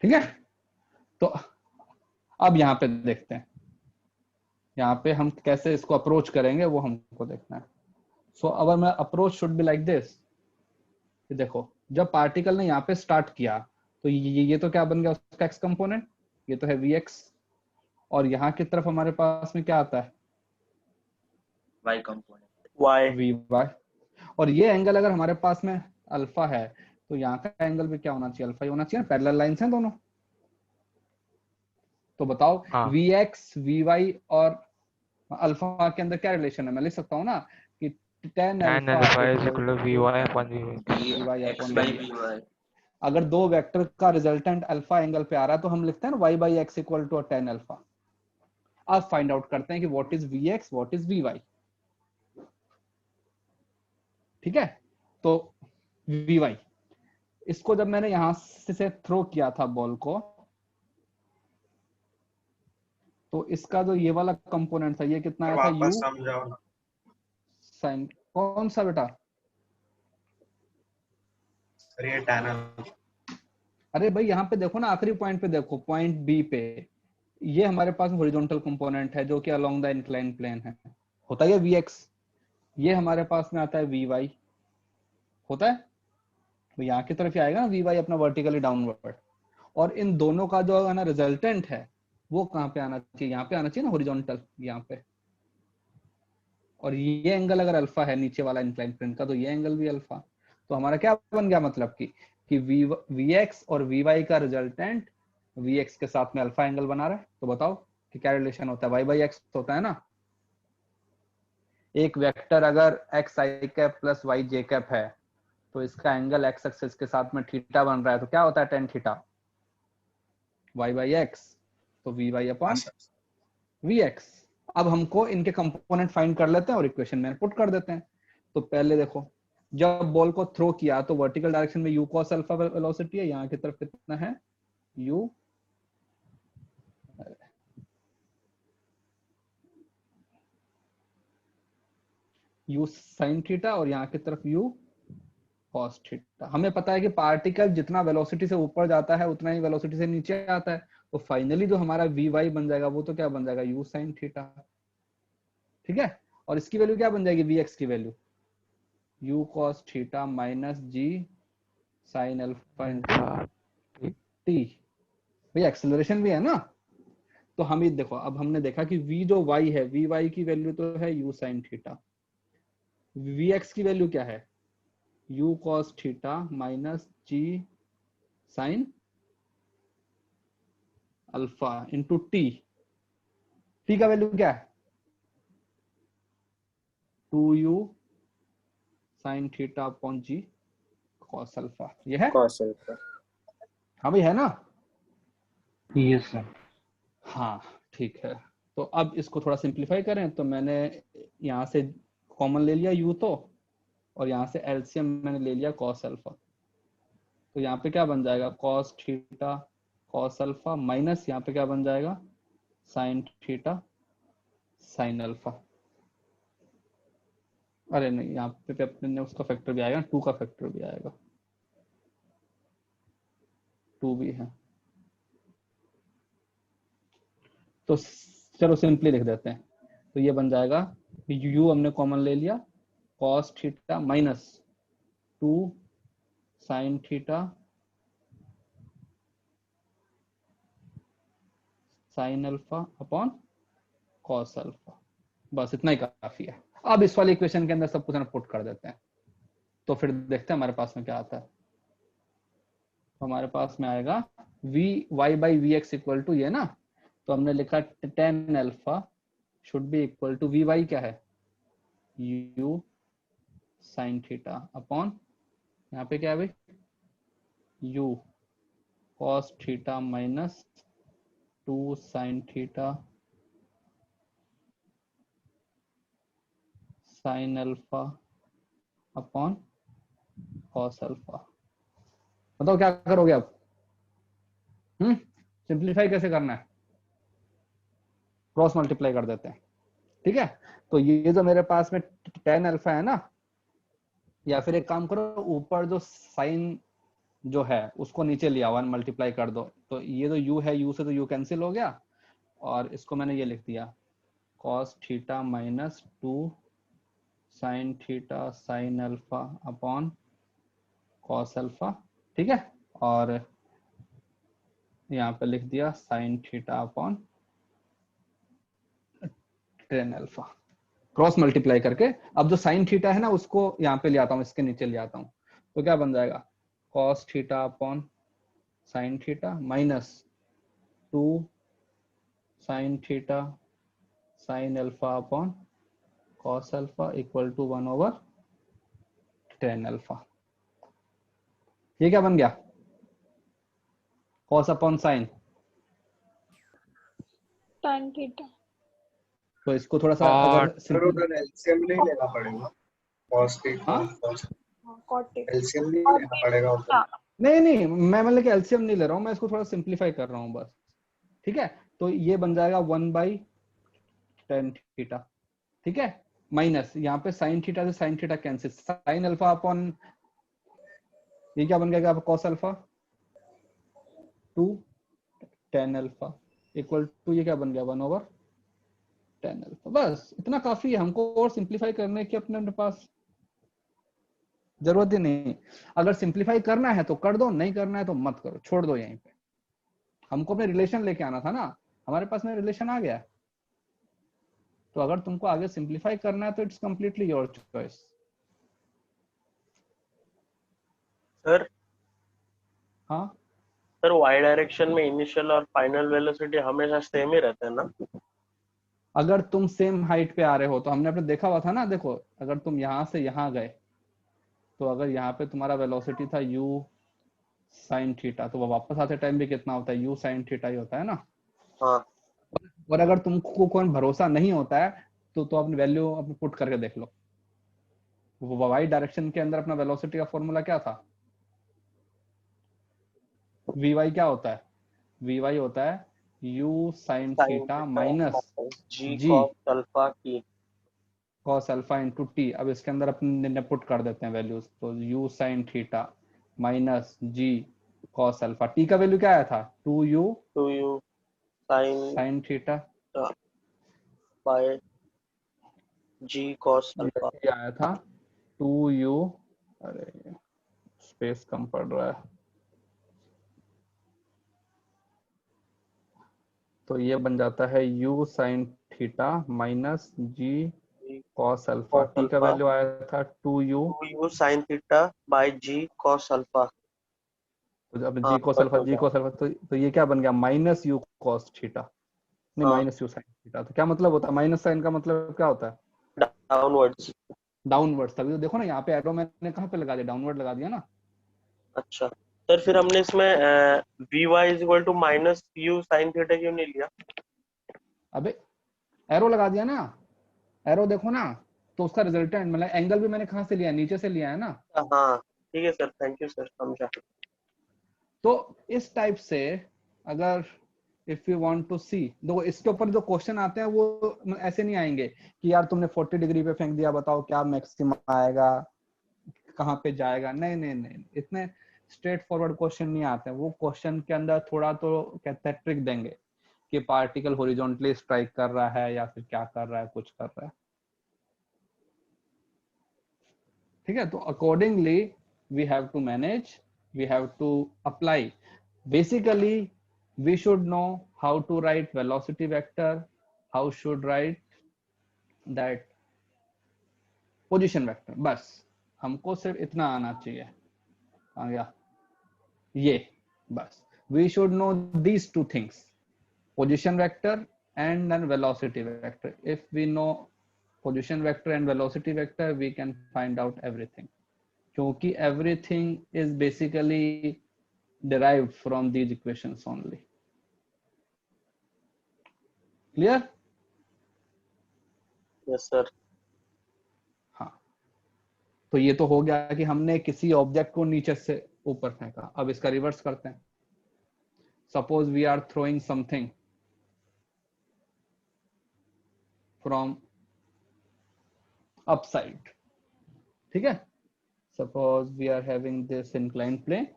ठीक है, तो अब यहाँ पे देखते हैं, यहाँ पे हम कैसे इसको अप्रोच करेंगे वो हमको देखना है। सो अगर मैं approach should be like this, देखो जब पार्टिकल ने यहाँ पे स्टार्ट किया तो ये तो क्या बन गया उसका एक्स कंपोनेंट, ये तो है वी एक्स, और यहाँ की तरफ हमारे पास में क्या आता है? y component. y v y. और ये एंगल अगर हमारे पास में अल्फा है तो यहाँ का एंगल भी क्या होना चाहिए? अल्फा ही होना चाहिए, पैरेलल लाइंस हैं दोनों। तो बताओ हाँ वी एक्स वी वाई और अल्फा के अंदर क्या रिलेशन है? मैं लिख सकता हूँ ना कि tan tan alpha alpha is equal equal to v to y upon v v y x upon by v. vy। अगर दो वेक्टर का रिजल्टेंट अल्फा एंगल पे आ रहा है तो हम लिखते हैं ना y by x equal to tan alpha. अब फाइंड आउट करते हैं कि what is v x, what is v y. ठीक है, तो वी वाई, इसको जब मैंने यहां से थ्रो किया था बॉल को, तो इसका जो ये वाला कंपोनेंट था ये कितना आया था? यू वापस समझाओ ना। साइन, कौन सा बेटा? सर ये tan अल्फा। अरे भाई यहाँ पे देखो ना, आखिरी पॉइंट पे देखो, पॉइंट बी पे, ये हमारे पास हॉरिजॉन्टल कंपोनेंट है जो कि अलोंग द इंक्लाइन प्लेन है, होता है वी एक्स। ये हमारे पास में आता है वी वाई, होता है, तो यहाँ की तरफ ही आएगा ना वी वाई अपना वर्टिकली डाउनवर्ड। और इन दोनों का जो है ना रिजल्टेंट है वो कहाँ पे आना चाहिए? यहाँ पे आना चाहिए ना, हॉरिजॉन्टल, यहाँ पे। और ये एंगल अगर अल्फा है नीचे वाला इंक्लाइन प्लेन का, तो ये एंगल भी अल्फा। तो हमारा क्या बन गया मतलब कि वी एक्स और वी वाई का रिजल्टेंट वी एक्स के साथ में अल्फा एंगल बना रहा है। तो बताओ कि क्या रिलेशन होता है? वाई बाई एक्स होता है ना। एक वेक्टर अगर एक्स आई कैप प्लस वाई जे कैप है तो इसका एंगल एक्स एक्सिस के साथ में थीटा बन रहा है, तो क्या होता है? Tan theta Y by X, तो V Y upon V X. अब हमको इनके कंपोनेंट फाइंड कर लेते हैं और इक्वेशन में पुट कर देते हैं। तो पहले देखो, जब बॉल को थ्रो किया तो वर्टिकल डायरेक्शन में यू कॉस अल्फा वेलोसिटी है, यहाँ की तरफ कितना है? यू यू साइन थीटा, और यहाँ की तरफ यू कॉस थीटा। हमें पता है कि पार्टिकल जितना वेलोसिटी से ऊपर जाता है उतना ही वेलोसिटी से नीचे आता है, तो फाइनली जो हमारा वी वाई बन जाएगा वो तो क्या बन जाएगा? U sine theta. ठीक है, और इसकी वैल्यू क्या बन जाएगी? वी एक्स की value u cos theta minus g sine alpha into t. भाई एक्सेलरेशन भी है ना। तो हम ये देखो, अब हमने देखा कि v जो y है, vy की वैल्यू तो है u साइन थीटा, vx की वैल्यू क्या है? u cos theta minus g sin alpha into T. T का वैल्यू क्या है? 2u sin theta upon g cos alpha. ये है? cos alpha। हाँ भाई, है ना? Yes sir. हाँ ठीक है। तो अब इसको थोड़ा सिंप्लीफाई करें, तो मैंने यहाँ से कॉमन ले लिया u तो, और यहाँ से एलसीएम मैंने ले लिया cos अल्फा। तो यहाँ पे क्या बन जाएगा? cos theta cos alpha minus यहाँ पे क्या बन जाएगा? sin theta sin alpha. अरे नहीं, यहाँ पे अपने उसका फैक्टर भी आएगा, 2 का फैक्टर भी आएगा, 2 भी है। तो चलो सिंपली लिख देते हैं। तो ये बन जाएगा, u हमने कॉमन ले लिया, cos theta minus 2 sin theta sin alpha upon cos alpha. बस इतना ही काफी है। अब इस वाली इक्वेशन के अंदर सब कुछ पुट कर देते हैं, तो फिर देखते हैं हमारे पास में क्या आता है। हमारे पास में आएगा v y by v x equal to ये ना, तो हमने लिखा tan alpha should be equal to v y क्या है? u साइन थीटा अपॉन यहाँ पे क्या है भाई? u cos theta minus 2 sine theta sine alpha upon cos alpha. बताओ क्या करोगे अब? सिंप्लीफाई कैसे करना है? क्रॉस मल्टीप्लाई कर देते हैं, ठीक है। तो ये जो मेरे पास में टेन अल्फा है ना, या फिर एक काम करो, ऊपर जो साइन जो है उसको नीचे लिया, 1 मल्टीप्लाई कर दो, तो ये जो u है, u से तो u कैंसिल हो गया, और इसको मैंने ये लिख दिया cos theta minus 2 sine theta sine alpha upon cos alpha, ठीक है। और यहाँ पे लिख दिया sine theta upon tan alpha, cross multiply करके। अब जो साइन थीटा है ना, उसको यहाँ पे ले आता हूँ, इसके नीचे ले आता हूँ, तो क्या बन जाएगा? cos theta upon sine theta minus 2 sine theta sine alpha upon cos alpha equal to 1 over tan alpha. ये क्या बन गया? cos upon sine, tan theta. तो इसको थोड़ा सा और अगर सिंपल, एलसीएम नहीं लेना पड़ेगा। cos थीटा हाँ cot एलसीएम नहीं लेना पड़ेगा उधर। नहीं नहीं, मैं मतलब कि एलसीएम नहीं ले रहा हूँ, मैं इसको थोड़ा सिंप्लीफाई कर रहा हूँ बस, ठीक है। तो ये बन जाएगा 1 बाई टेन थीटा, ठीक है, माइनस यहाँ पे साइन थीटा से sine theta cancel, sine alpha upon ये क्या बन गया cos alpha 2 tan alpha equal to ये क्या बन गया 1 ओवर टेन अल्फा। बस इतना काफी है हमको, और सिंप्लीफाई करने की अपने पास जरूरत ही नहीं। अगर सिंप्लीफाई करना है तो कर दो, नहीं करना है तो मत करो, छोड़ दो यहीं पे। हमको अपने रिलेशन लेके आना था ना, हमारे पास में रिलेशन आ गया। तो अगर तुमको आगे सिंप्लीफाई करना है तो it's completely your choice. Sir हाँ सर वाई डायरेक्शन में इनिशियल और फाइनल वेलोसिटी हमेशा सेम ही रहता है ना? अगर तुम सेम हाइट पे आ रहे हो तो हमने अपने देखा हुआ था ना, देखो अगर तुम यहाँ से यहाँ गए, तो अगर यहाँ पे तुम्हारा वेलोसिटी था u साइन थीटा, तो वो वापस आते टाइम भी कितना होता है? u साइन थीटा ही होता है ना। हाँ और अगर तुमको कोई भरोसा नहीं होता है तो अपनी वैल्यू अपने पुट करके देख लो। वाई डायरेक्शन के अंदर अपना वेलोसिटी का फॉर्मूला क्या था? vy क्या होता है? vy होता है u साइन थीटा माइनस जी g cos अल्फा की cos अल्फा इंटू टी। अब इसके अंदर अपने पुट कर देते हैं वैल्यूज, तो u sine theta minus g cos alpha. T का वैल्यू क्या आया था? 2u 2u sin sine theta by g cos alpha. ये आया था 2u, अरे स्पेस कम पड़ रहा है, तो ये बन जाता है u sine theta minus g cos alpha, t का वैल्यू आया था 2u, 2u sin theta by g cos alpha. तो अब हाँ g cos alpha, g cos alpha, तो ये क्या बन गया माइनस u cos थीटा, नहीं हाँ माइनस u sin थीटा। तो क्या मतलब होता है माइनस साइन का मतलब क्या होता है? डाउनवर्ड्स। डाउनवर्ड्स। तभी तो देखो ना यहाँ पे एरो मैंने कहाँ पे लगा दिया, डाउनवर्ड लगा दिया ना। अच्छा सर, फिर हमने इसमें vy is equal to minus u sin theta क्यों नहीं लिया? अबे एरो लगा दिया ना, एरो देखो ना, तो उसका रिजल्टेंट मतलब एंगल भी मैंने कहाँ से लिया है, नीचे से लिया है ना। हाँ ठीक है सर, थैंक यू सर, समझा। तो इस टाइप से अगर इफ यू वांट टू सी, देखो इसके ऊपर जो क्वेश्चन आते हैं वो ऐसे नहीं आएंगे कि यार तुमने 40 डिग्री पे फेंक दिया, बताओ क्या मैक्सिमम आएगा, कहाँ पे जाएगा। नहीं नहीं नहीं, इतने स्ट्रेट फॉरवर्ड क्वेश्चन नहीं आते हैं। वो क्वेश्चन के अंदर थोड़ा तो कहते हैं ट्रिक देंगे कि पार्टिकल हॉरिजॉन्टली स्ट्राइक कर रहा है या फिर क्या कर रहा है, कुछ कर रहा है। ठीक है, तो accordingly we have to manage, we have to apply. Basically we should know how to write velocity vector, how should write that position vector, बस हमको सिर्फ इतना आना चाहिए। आ गया ये, बस we should know these two things, position vector and then velocity vector. If we know position vector and velocity vector, we can find out everything, क्योंकि everything is basically derived from these equations only. Clear? Yes sir. हाँ, तो ये तो हो गया कि हमने किसी ऑब्जेक्ट को नीचे से ऊपर फेंका। अब इसका रिवर्स करते हैं। Suppose we are throwing something from upside, ठीक है। Suppose we are having this inclined plane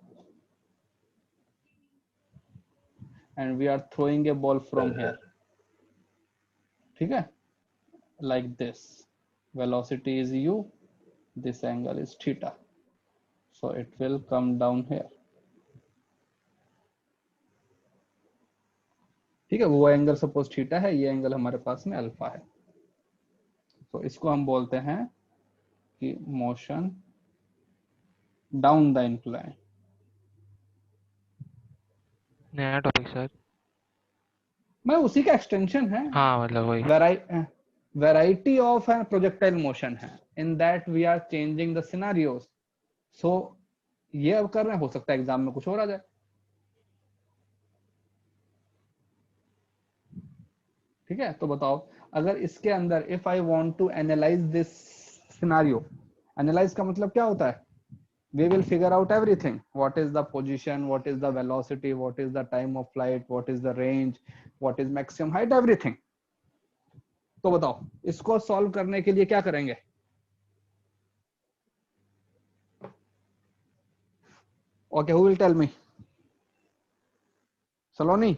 and we are throwing a ball from here, ठीक है, like this. Velocity is u, this angle is theta, so it will come down here, ठीक है। वो angle suppose theta है, ये angle हमारे पास में अल्फा है, तो इसको हम बोलते हैं कि मोशन डाउन द इंक्लाइन। नया टॉपिक सर। मैं उसी का एक्सटेंशन है, हाँ मतलब वही। वेराइटी ऑफ प्रोजेक्टाइल मोशन है, in that we are changing the scenarios. So ये अब कर रहे हैं, हो सकता है एग्जाम में कुछ और आ जाए, ठीक है। तो बताओ अगर इसके अंदर if I want to analyse this scenario, analyse का मतलब क्या होता है, we will figure out everything, what is the position, what is the velocity, what is the time of flight, what is the range, what is maximum height, everything। तो बताओ इसको solve करने के लिए क्या करेंगे? Okay, who will tell me? सलोनी?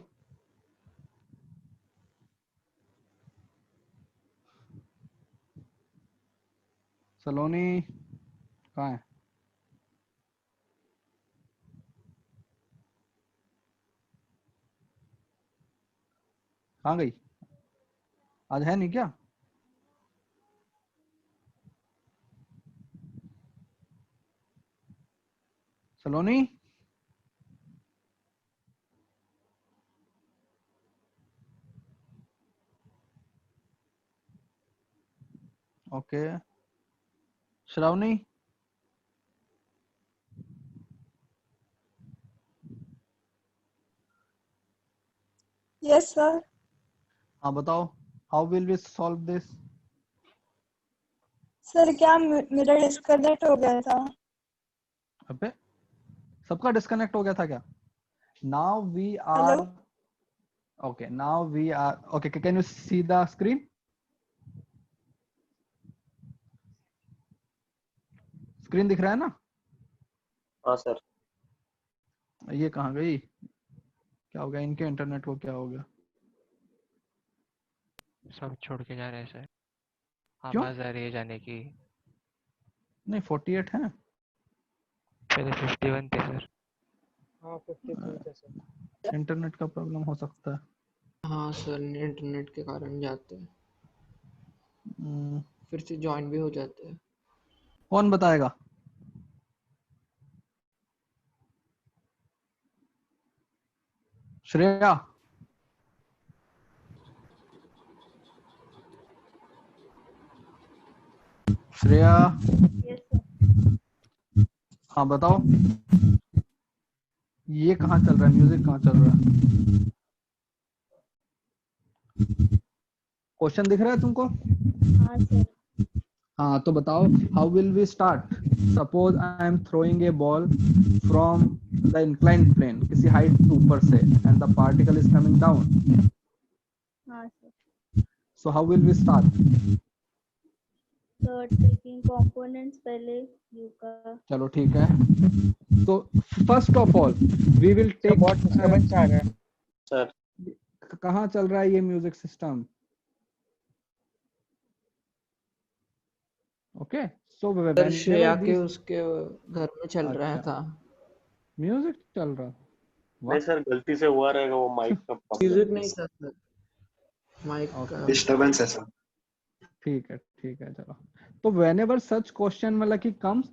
सलोनी कहाँ है? कहाँ गई? आज है नहीं क्या? सलोनी? ओके, श्रावणी? Yes, sir. हाँ बताओ, how will we solve this? Sir क्या मेरा डिस्कनेक्ट हो गया था? अबे सबका डिस्कनेक्ट हो गया था क्या? Now we are hello, okay, now we are okay, can you see the screen? Screen दिख रहा है ना? हाँ सर। ये कहाँ गई? क्या हो गया इनके इंटरनेट को, क्या हो गया? सब छोड़ के जा रहे हैं सर। क्यों? आवाज आ रही है जाने की। नहीं 48 है। पहले 51 थे सर। हाँ 53 थे सर। इंटरनेट का प्रॉब्लम हो सकता है। हाँ सर, इंटरनेट के कारण जाते हैं। फिर से ज्वाइन भी हो जाते हैं। कौन बताएगा? Shreya, Shreya, Yes, sir. हाँ बताओ, ये कहाँ चल रहा है? म्यूजिक कहाँ चल रहा है? क्वेश्चन दिख रहा है तुमको? हाँ सर. हाँ तो बताओ, how will we start? Suppose I am throwing a ball from the inclined plane, किसी हाइट के ऊपर से, and the particle is coming down. हाँ sir. So how will we start? So taking components पहले U का. चलो ठीक है. तो first of all we will तो टेक. बहुत डिस्टर्बेंस आ रहा है सर. कहाँ चल रहा है ये music system? Okay, so sir Shreya के उसके घर में चल रहा अच्छा. था म्यूजिक चल रहा. नहीं सर, गलती से हुआ रहेगा, वो माइक का म्यूजिक प्रॉब्लम. नहीं था सर, माइक का डिस्टर्बेंस है सर. ठीक है चलो. तो whenever such question मतलब कि comes,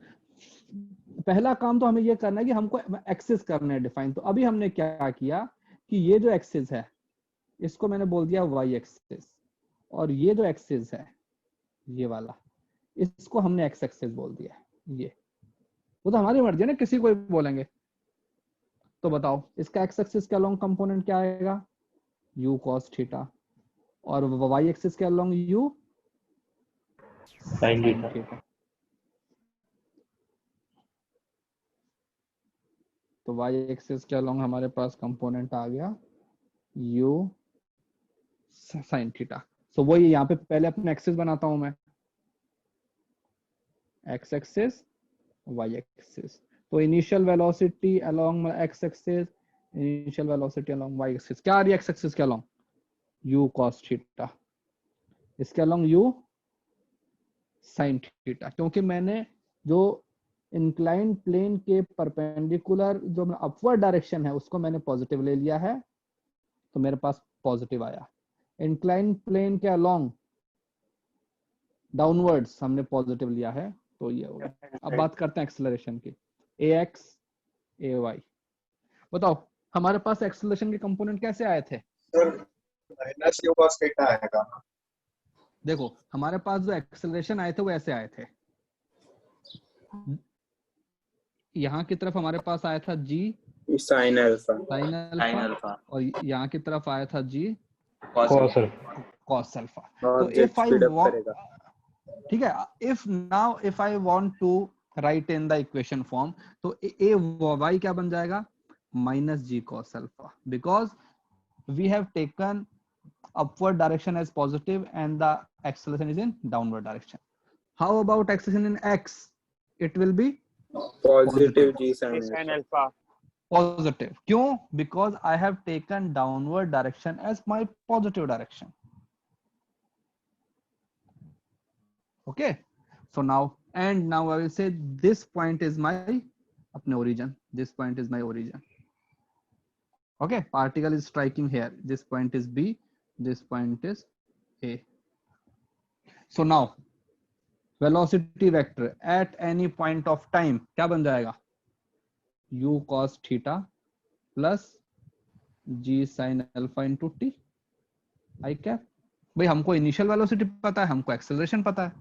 पहला काम तो हमें ये करना है कि हमको एक्सिस करना है डिफाइन. तो अभी हमने क्या किया कि ये जो एक्सिस है इसको मैंने बोल दिया y एक्सिस, और ये जो एक्सिस है ये वाला, इसको हमने x एक्सिस बोल दिया. ये वो तो हमारी मर्जी है ना, किसी को भी बोलेंगे. तो बताओ इसका x एक्सिस के अलोंग कंपोनेंट क्या आएगा? u cos थीटा, और y एक्सिस के along u Sin sin theta. Theta. तो y एक्सिस के अलोंग हमारे पास कंपोनेंट आ गया u sin थीटा. सो वही यहाँ पे पहले अपना एक्सिस बनाता हूं मैं, x एक्सिस y एक्सिस. तो initial velocity along x axis, initial velocity along y axis. क्या आ रही है x एक्सिस के अलोंग? u cos थीटा, इसके अलोंग u sin थीटा. क्योंकि मैंने जो इंक्लाइंड प्लेन के परपेंडिकुलर जो अपवर्ड डायरेक्शन है उसको मैंने पॉजिटिव ले लिया है, तो मेरे पास पॉजिटिव आया. इंक्लाइंड प्लेन के अलोंग डाउनवर्ड्स हमने पॉजिटिव लिया है, तो ये हो गया. अब बात करते हैं एक्सेलरेशन की. ax ay. बताओ हमारे पास एक्सेलरेशन के कंपोनेंट कैसे आए थे? Sir minus u cos theta आएगा. देखो हमारे पास जो एक्सेलरेशन आए थे वो ऐसे आए थे. यहाँ की तरफ हमारे पास आया था g sine alpha, sin alpha, और यहाँ की तरफ आया था g cos cos अल्फा. तो object if I speed up want, करेगा. ठीक है, if I want to write in the equation form, तो a y क्या बन जाएगा? minus g cos alpha, because we have taken upward direction as positive and the acceleration is in downward direction. How about acceleration in x? It will be positive g sine sin alpha. alpha. positive. क्यों? Because I have taken downward direction as my positive direction. Okay, so now I will say this point is my अपने origin. This point is my origin. Okay, particle is striking here. This point is B, this point is A. So now velocity vector at any point of time क्या बन जाएगा? u cos theta plus g sin alpha into T I cap. भाई हमको initial velocity पता है, हमको acceleration पता है,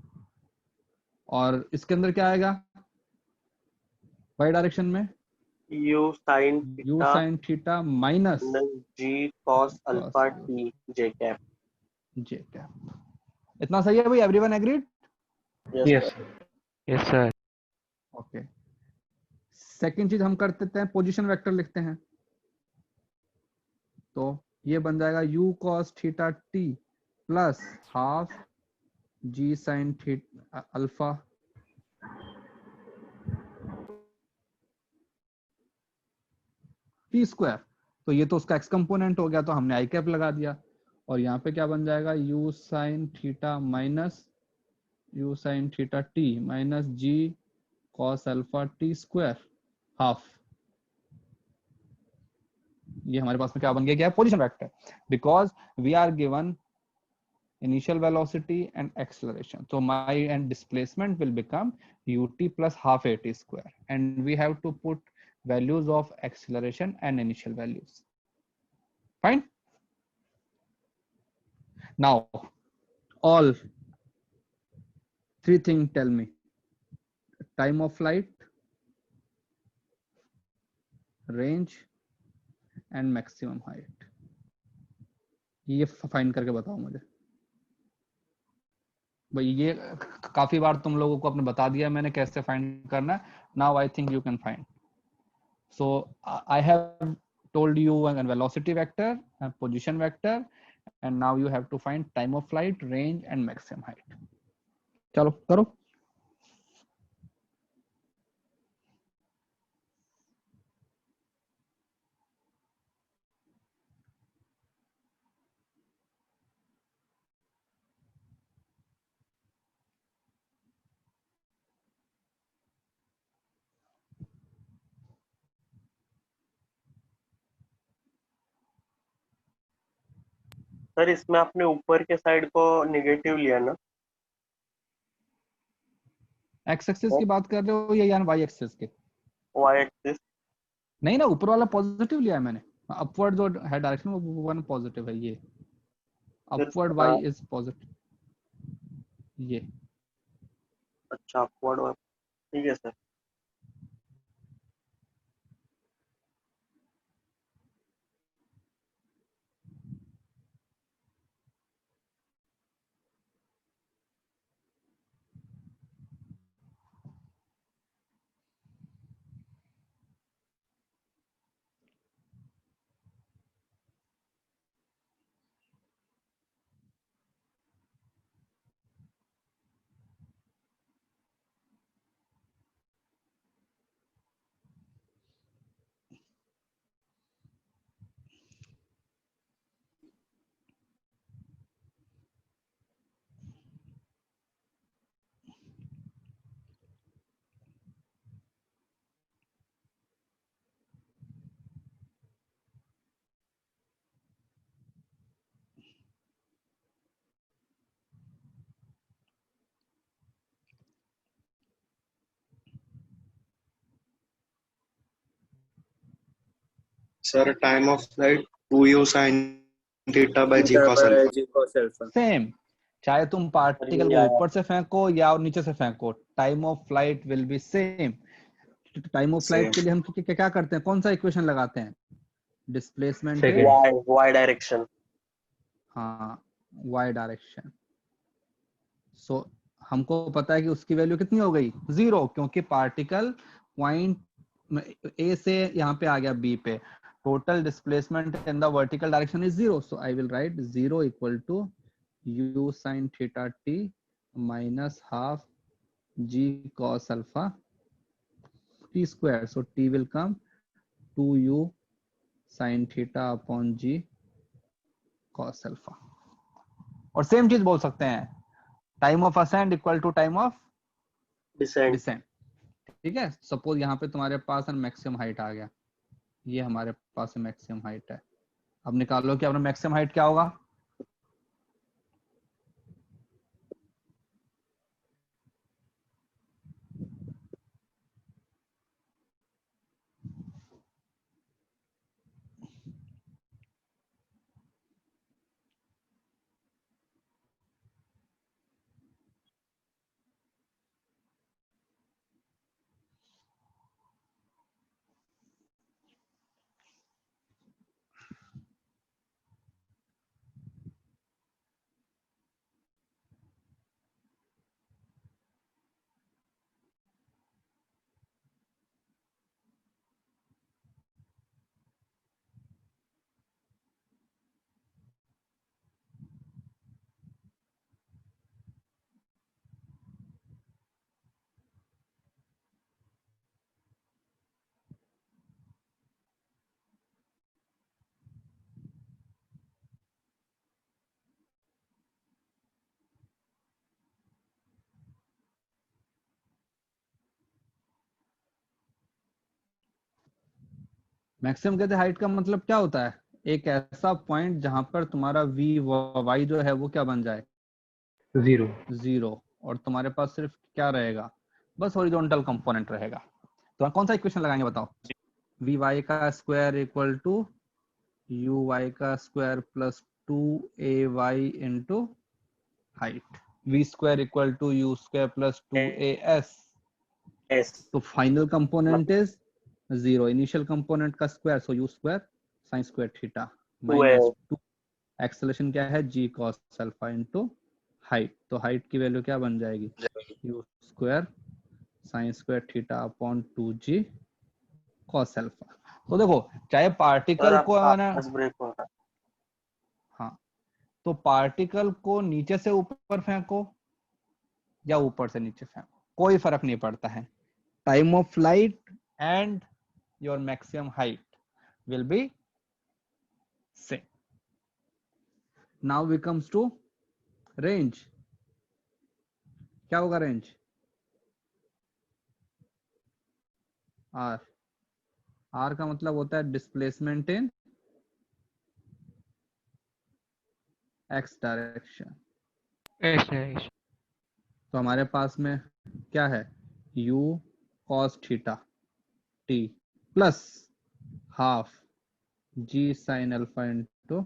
और इसके अंदर क्या आएगा y डायरेक्शन में? u sin theta minus g cos alpha t j cap. इतना सही है भाई? Everyone agreed? Yes. Yes sir. Okay. Second चीज हम करते हैं, पोजीशन वेक्टर लिखते हैं. तो ये बन जाएगा u cos theta t plus half g sin theta alpha t square. तो ये तो उसका x कंपोनेंट हो गया, तो हमने आई कैप लगा दिया, और यहाँ पे क्या बन जाएगा? u sin theta minus u sin theta t minus g cos alpha t square half. ये हमारे पास में क्या बन गया? क्या है? Position vector. Because we are given initial velocity and acceleration. So my and displacement will become ut plus half at square, and we have to put values of acceleration and initial values. Fine. Now all three things tell me: time of flight, range and maximum height. ये find करके बताओ मुझे भाई। ये काफी बार तुम लोगों को अपने बता दिया मैंने कैसे फाइंड करना है. Now I think you can find. So I have told you a velocity vector, a position vector, and now you have to find time of flight, range and maximum height. चलो करो. Sir इसमें आपने ऊपर के side को negative लिया ना? X axis की बात कर रहे हो या वाई एक्सिस के? वाई एक्सिस नहीं ना, ऊपर वाला पॉजिटिव लिया है मैंने. अपवर्ड जो है डायरेक्शन वो वन पॉजिटिव है. ये अपवर्ड वाई इज पॉजिटिव. ये अच्छा अपवर्ड. ठीक है sir. Sir, time of flight 2u sin theta by g cos alpha. Same. चाहे तुम पार्टिकल को ऊपर से फेंको या नीचे से फेंको, time of flight will be same. Time of flight के लिए हम क्या करते हैं, कौन सा इक्वेशन लगाते हैं? Displacement y direction. हाँ, वाई डायरेक्शन. सो हमको पता है कि उसकी वैल्यू कितनी हो गई? 0, क्योंकि पार्टिकल पॉइंट ए से यहाँ पे आ गया बी पे. Total displacement in the vertical direction is 0. So I will write 0 equal to u sin theta t minus half g cos alpha t square. So t will come 2u sin theta upon g cos alpha. और same चीज बोल सकते हैं, time of ascend equal to time of descent. ठीक है. Suppose यहाँ पे तुम्हारे पास मैक्सिमम हाइट आ गया, ये हमारे पास मैक्सिमम हाइट है. अब निकालो कि अपना मैक्सिमम हाइट क्या होगा? मैक्सिमम कहते हाइट का मतलब क्या होता है? एक ऐसा पॉइंट जहां पर तुम्हारा वी वाई जो है वो क्या बन जाए? 0 0 और तुम्हारे पास सिर्फ क्या रहेगा, बस हॉरिजॉन्टल कंपोनेंट रहेगा। तो कौन सा इक्वेशन लगाएंगे बताओ? वी वाई का square equal to U Y का square plus 2ay into height, V square equal to you square plus 2as। एस तो final component is 0, initial component का square, so U square sine square theta minus 2, acceleration क्या है g cos alpha into height. तो height की value क्या बन जाएगी, U square sine square theta upon 2g cos alpha. तो देखो चाहे पार्टिकल को है ना, ब्रेक हो रहा है। हाँ, तो पार्टिकल को नीचे से ऊपर फेंको या ऊपर से नीचे फेंको, कोई फर्क नहीं पड़ता है। Time of flight and your maximum height will be same. Now we comes to range. क्या होगा रेंज? आर। आर का मतलब होता है डिस्प्लेसमेंट इन एक्स डायरेक्शन। तो हमारे पास में क्या है, u cos theta t plus half g sin alpha into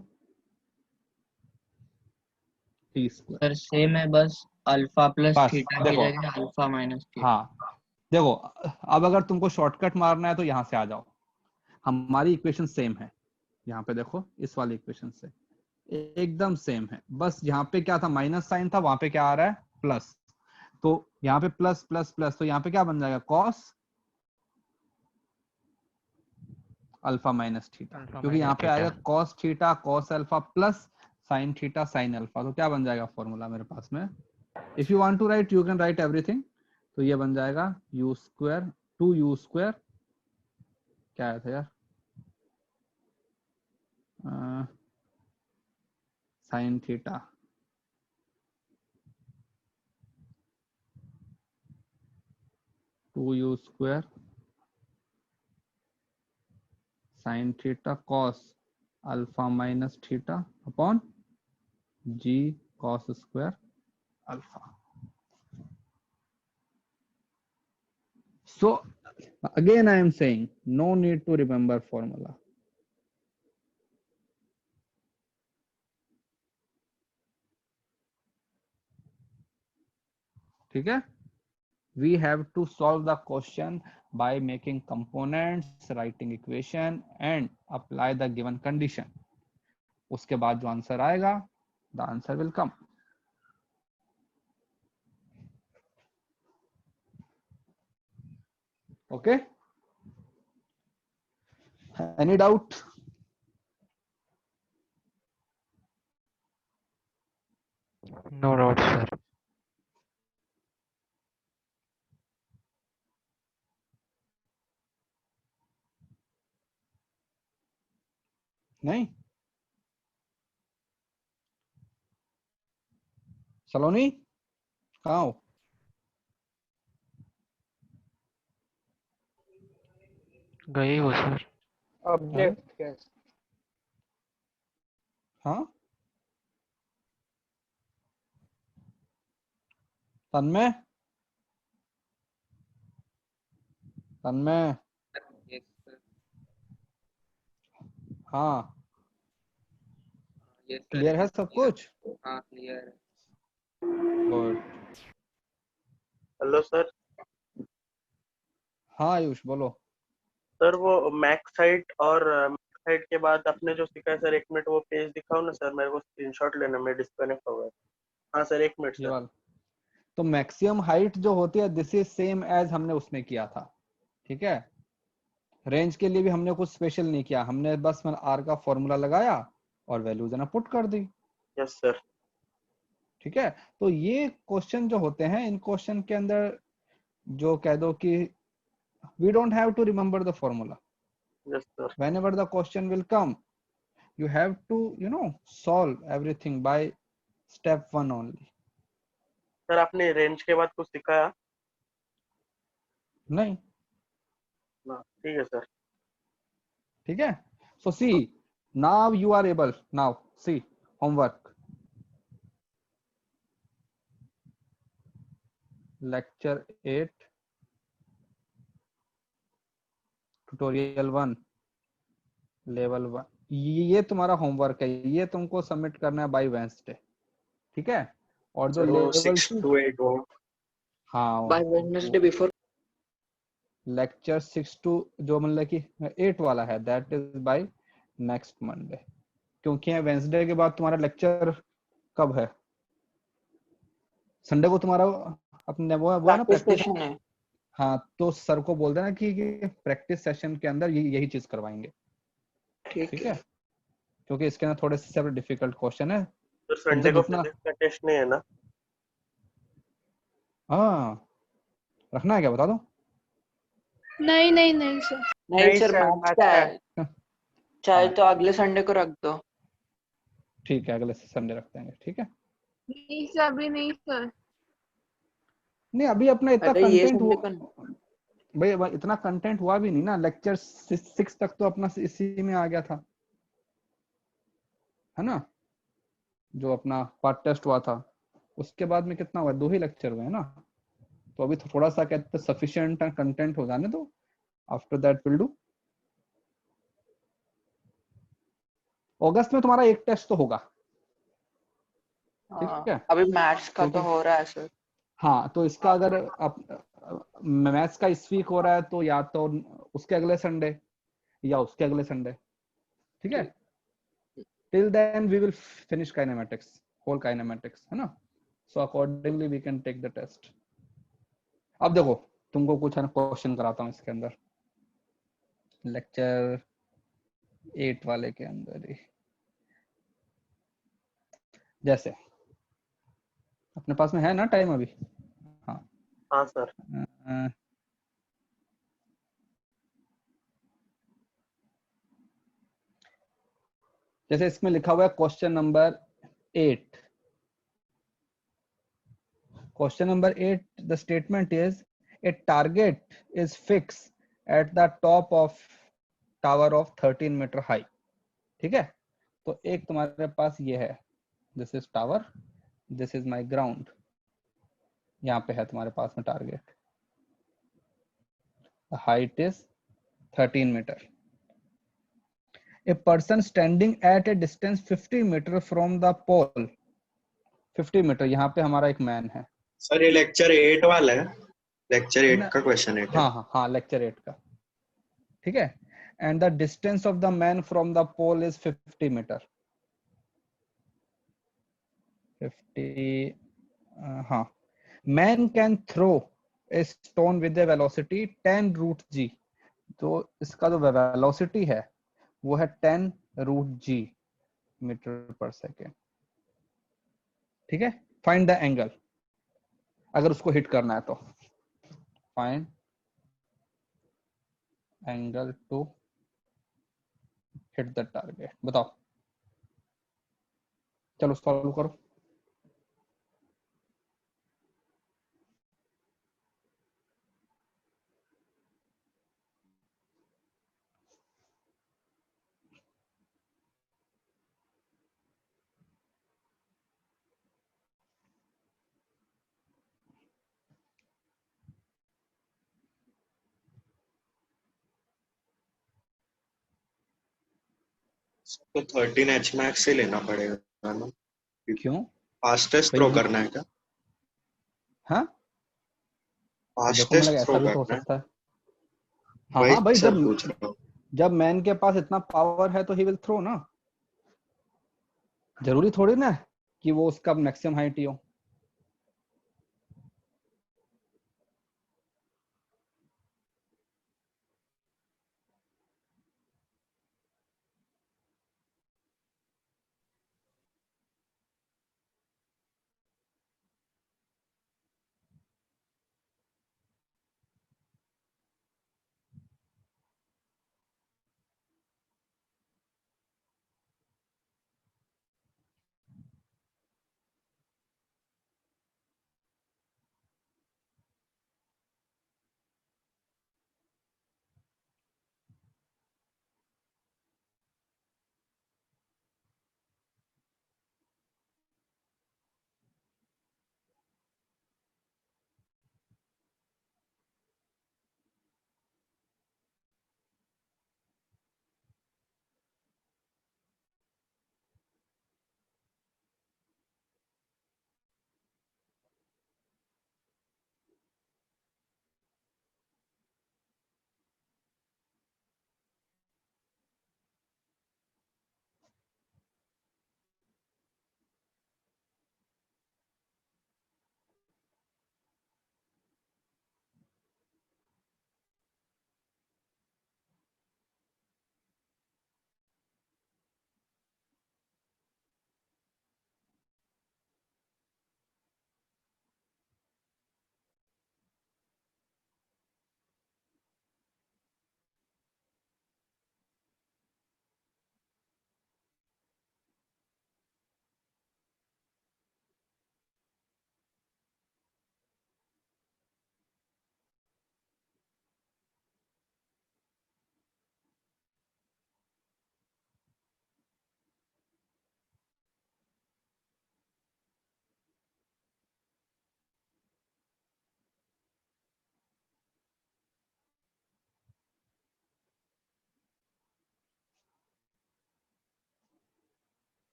T square. Sir same है, बस अल्फा प्लस बस थीटा की देखो, जगह अल्फा माइनस थीटा। हाँ देखो, अब अगर तुमको शॉर्टकट मारना है तो यहां से आ जाओ, हमारी इक्वेशन सेम है। यहाँ पे देखो इस वाली इक्वेशन से एकदम सेम है, बस यहाँ पे क्या था माइनस साइन था, वहां पे क्या आ रहा है प्लस। तो यहाँ पे प्लस प्लस प्लस, तो यहाँ पे क्या बन जाएगा कॉस अल्फा माइनस थीटा, क्योंकि यहाँ पे आएगा cos theta cos alpha plus sine theta sine alpha. तो क्या बन जाएगा फॉर्मूला मेरे पास में, if you want to write you can write everything. तो ये बन जाएगा यू स्क्वायर 2u स्क्वायर, क्या आया था यार, sine theta two you square sine theta cos alpha minus theta upon g cos square alpha. So again I am saying no need to remember formula. ठीक है, we have to solve the question by making components, writing equation and apply the given condition. उसके बाद जो answer आएगा the answer will come. Okay, any doubt? No doubt, sir. नहीं? सलोनी कहाँ हो? गए हो सर? ऑब्जेक्ट क्या? हाँ तन्मय, तन्मय, हाँ क्लियर है सब कुछ? हाँ क्लियर है। गुड। Hello sir. हाँ आयुष बोलो। सर वो मैक्स हाइट और मैक्स हाइट के बाद आपने जो सीखा है सर, एक मिनट वो पेज दिखाओ ना सर, मेरे को स्क्रीनशॉट लेना, मैं डिस्कनेक्ट हो गया। हाँ सर एक मिनट ये सर। वाला तो मैक्सिमम हाइट जो होती है दिस इज सेम एज हमने उसमें किया था। ठीक है, रेंज के लिए भी हमने कुछ स्पेशल नहीं किया, हमने बस आर का फॉर्मूला लगाया और वैल्यूज ना पुट कर दी। Yes sir. ठीक है, तो ये क्वेश्चन जो होते हैं इन क्वेश्चन के अंदर जो कह दो कि we don't have to remember the formula, yes sir. whenever the question will come you have to solve everything by step 1 only. Sir आपने रेंज के बाद कुछ सिखाया? नहीं? ठीक है सर। ठीक है, so see now you are able, now see homework. Lecture 8 tutorial 1 level 1, ये तुम्हारा होमवर्क है, ये तुमको सबमिट करना है बाय वेडनेसडे, ठीक है। और जो सर वो लेवल 6 2, to 8 वो हाँ bye Wednesday before lecture 6 to जो मतलब कि 8 वाला है, that is by next Monday, क्योंकि वेडनेसडे के बाद तुम्हारा लेक्चर कब है, संडे को तुम्हारा अपने वो है ना प्रैक्टिस प्रैक्टिस। सेशन है। हाँ, तो सर को बोल देना कि प्रैक्टिस सेशन के अंदर यही चीज करवाएंगे, ठीक ठीक है। है, क्योंकि इसके अंदर थोड़े से डिफिकल्ट क्वेश्चन है। तो तुमसे संडे को जितना, फिजिक्स का टेस्ट नहीं है ना? हाँ रखना है क्या, बता दो। नहीं नहीं नहीं सर। नहीं नहीं सर, सर, मैथ्स मैथ्स का का है, चाहे हाँ तो अगले संडे को रख दो। ठीक है, अगले संडे रख देंगे, ठीक है। नहीं सर, अभी नहीं सर। नहीं अभी अपना इतना अरे ये कंटेंट संडे हुआ को भाई, इतना कंटेंट हुआ भी नहीं ना, लेक्चर 6 तक तो अपना इसी में आ गया था, है ना, जो अपना पार्ट टेस्ट हुआ था, उसके बाद में कितना हुआ, 2 ही लेक्चर हुए हैं ना, तो अभी थोड़ा सा कहते हैं सफिशिएंट कंटेंट हो जाने दो, आफ्टर दैट विल डू। अगस्त में तुम्हारा एक टेस्ट तो होगा, ठीक हाँ, है, अभी मैथ्स का तो क्योंकि हो रहा है सर। हाँ, तो इसका अगर मैथ्स का इस वीक हो रहा है तो या तो उसके अगले संडे या उसके अगले संडे, ठीक है। Till then we will finish kinematics, whole kinematics, है ना, so accordingly we can take the test. अब देखो तुमको कुछ है ना क्वेश्चन कराता हूँ इसके अंदर, लेक्चर 8 वाले के अंदर ही, जैसे अपने पास में है ना टाइम अभी, हाँ हाँ सर। जैसे इसमें लिखा हुआ है question number 8, question number 8, the statement is a target is fixed at the top of tower of 13 meter high, ठीक है। तो एक तुम्हारे पास ये है, this is tower, this is my ground, यहाँ पे है तुम्हारे पास में target, the height is 13 metre, a person standing at a distance 50 meter from the pole, 50 metre, यहाँ पे हमारा एक मैन है। सर ये लेक्चर 8 वाला है, लेक्चर 8 न- का क्वेश्चन 8 है। हाँ हाँ हाँ, लेक्चर 8 का, ठीक है। And the distance of the man from the pole is 50 metre, 50, हाँ। Man can throw a stone with a velocity 10 root G, तो इसका जो वेलोसिटी है वो है 10 root G metre per second, ठीक है। फाइंड द एंगल, अगर उसको हिट करना है तो find angle to hit the target, बताओ, चलो सॉल्व करो। तो 13 एच मैक्स से लेना पड़ेगा ना, क्यों फास्टेस्ट भाई, थ्रो ये करना है क्या? हाँ, तो देखो मतलब फास्टेस्ट ऐसा थ्रो भी तो हो करना है, सकता है, हाँ वही हाँ भाई, सर पूछ रहा हूँ। जब मैन के पास इतना पावर है तो ही विल थ्रो ना, जरूरी थोड़ी ना है कि वो उसका मैक्सिमम हाइट ही हो।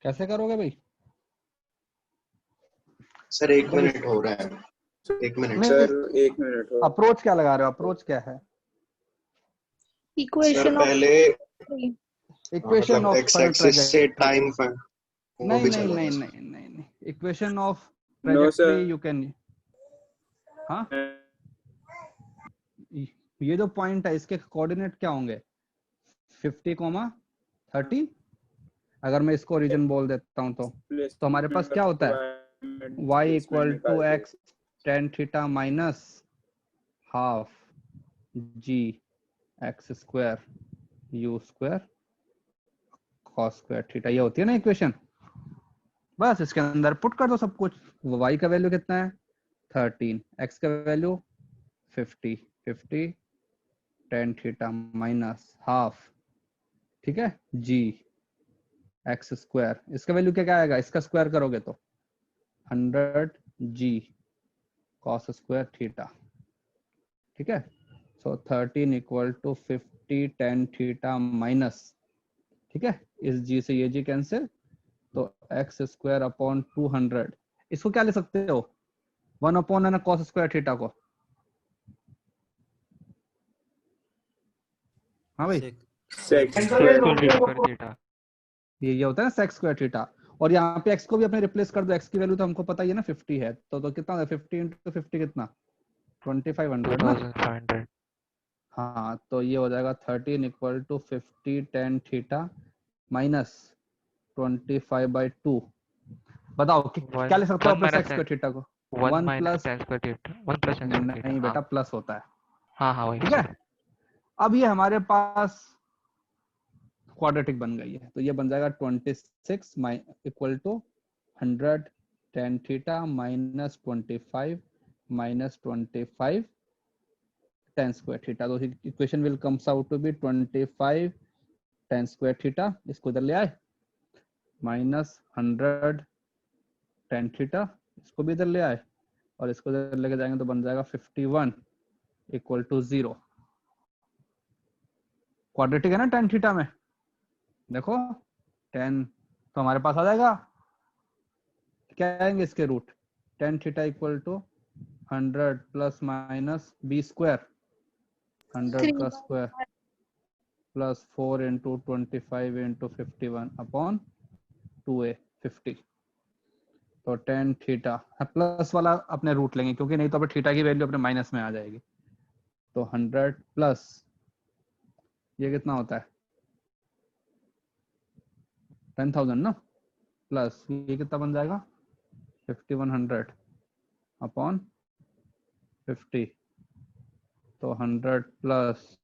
कैसे करोगे भाई? सर 1 मिनट हो रहा है, 1 मिनट। नहीं, सर 1 मिनट हो। अप्रोच क्या लगा रहे हो? अप्रोच क्या है? सर इक्वेशन ऑफ पहले इक्वेशन मतलब ऑफ एक्स फाइनल एक्सिस से ट्रैजेक्टरी। टाइम वो नहीं भी नहीं चलेगा नहीं सर। नहीं नहीं नहीं, equation of no sir. Trajectory you can. हाँ, ये जो पॉइंट है इसके कोऑर्डिनेट क्या होंगे? 50, 30। अगर मैं इसको रीजन बोल देता हूँ तो हमारे पास क्या होता है? y equal to x tan theta minus half g x square u square cos square theta. ये होती है ना इक्वेशन। बस इसके अंदर पुट कर दो सब कुछ। y का वैल्यू कितना है? 13, x का value 50, 50 tan theta minus half, ठीक है, g एक्स स्क्वायर। इसका वैल्यू क्या क्या आएगा? इसका स्क्वायर करोगे तो 100 g cos स्क्वायर थीटा, ठीक है। So 13 equal to 50 tan theta minus, ठीक है, इस g से ये g कैंसिल, तो एक्स स्क्वायर अपॉन 200। इसको क्या ले सकते हो? 1 अपॉन है ना cos स्क्वायर थीटा को। हाँ भाई, सेक्स स्क्वायर थीटा। ये होता है ना सेक्स स्क्वायर थीटा। और यहाँ पे x को भी अपने रिप्लेस कर दो। x की वैल्यू तो हमको पता ही है ना 50 है, तो कितना होता है? 50 इंटू 50 कितना? 2500 ना। 2500। हाँ, तो ये हो जाएगा 13 equal to 50 tan theta minus 25/2। बताओ क्या ले सकते हो अपने सेक्स स्क्वायर थीटा को? 1 1 minus plus, ten square theta, 1 plus ten square theta. नहीं बेटा, प्लस होता है, हाँ हाँ वही। ठीक है। अब ये हमारे पास क्वाड्रेटिक बन गई है, तो ये बन जाएगा 26 equal to 100 tan theta minus 25 minus 25 tan square theta. तो equation will comes out to be 25 tan square theta. इसको इधर ले आए, माइनस 100 टेन थीटा, इसको भी इधर ले आए, और इसको इधर लेके जाएंगे तो बन जाएगा 51 इक्वल टू 0। क्वाड्रेटिक है ना टेन थीटा में, देखो 10 तो हमारे पास आ जाएगा। क्या आएंगे इसके root? Tan theta equal to 100 plus minus b square, 100 का square plus 4 into 25 into 51 upon 2a 50। तो टेन थीटा प्लस वाला अपने रूट लेंगे, क्योंकि नहीं तो अपने थीटा की वैल्यू अपने माइनस में आ जाएगी। तो 100 प्लस ये कितना होता है? 10,000 ना, प्लस ये कितना बन जाएगा? 5100 अपॉन 50। तो 100 प्लस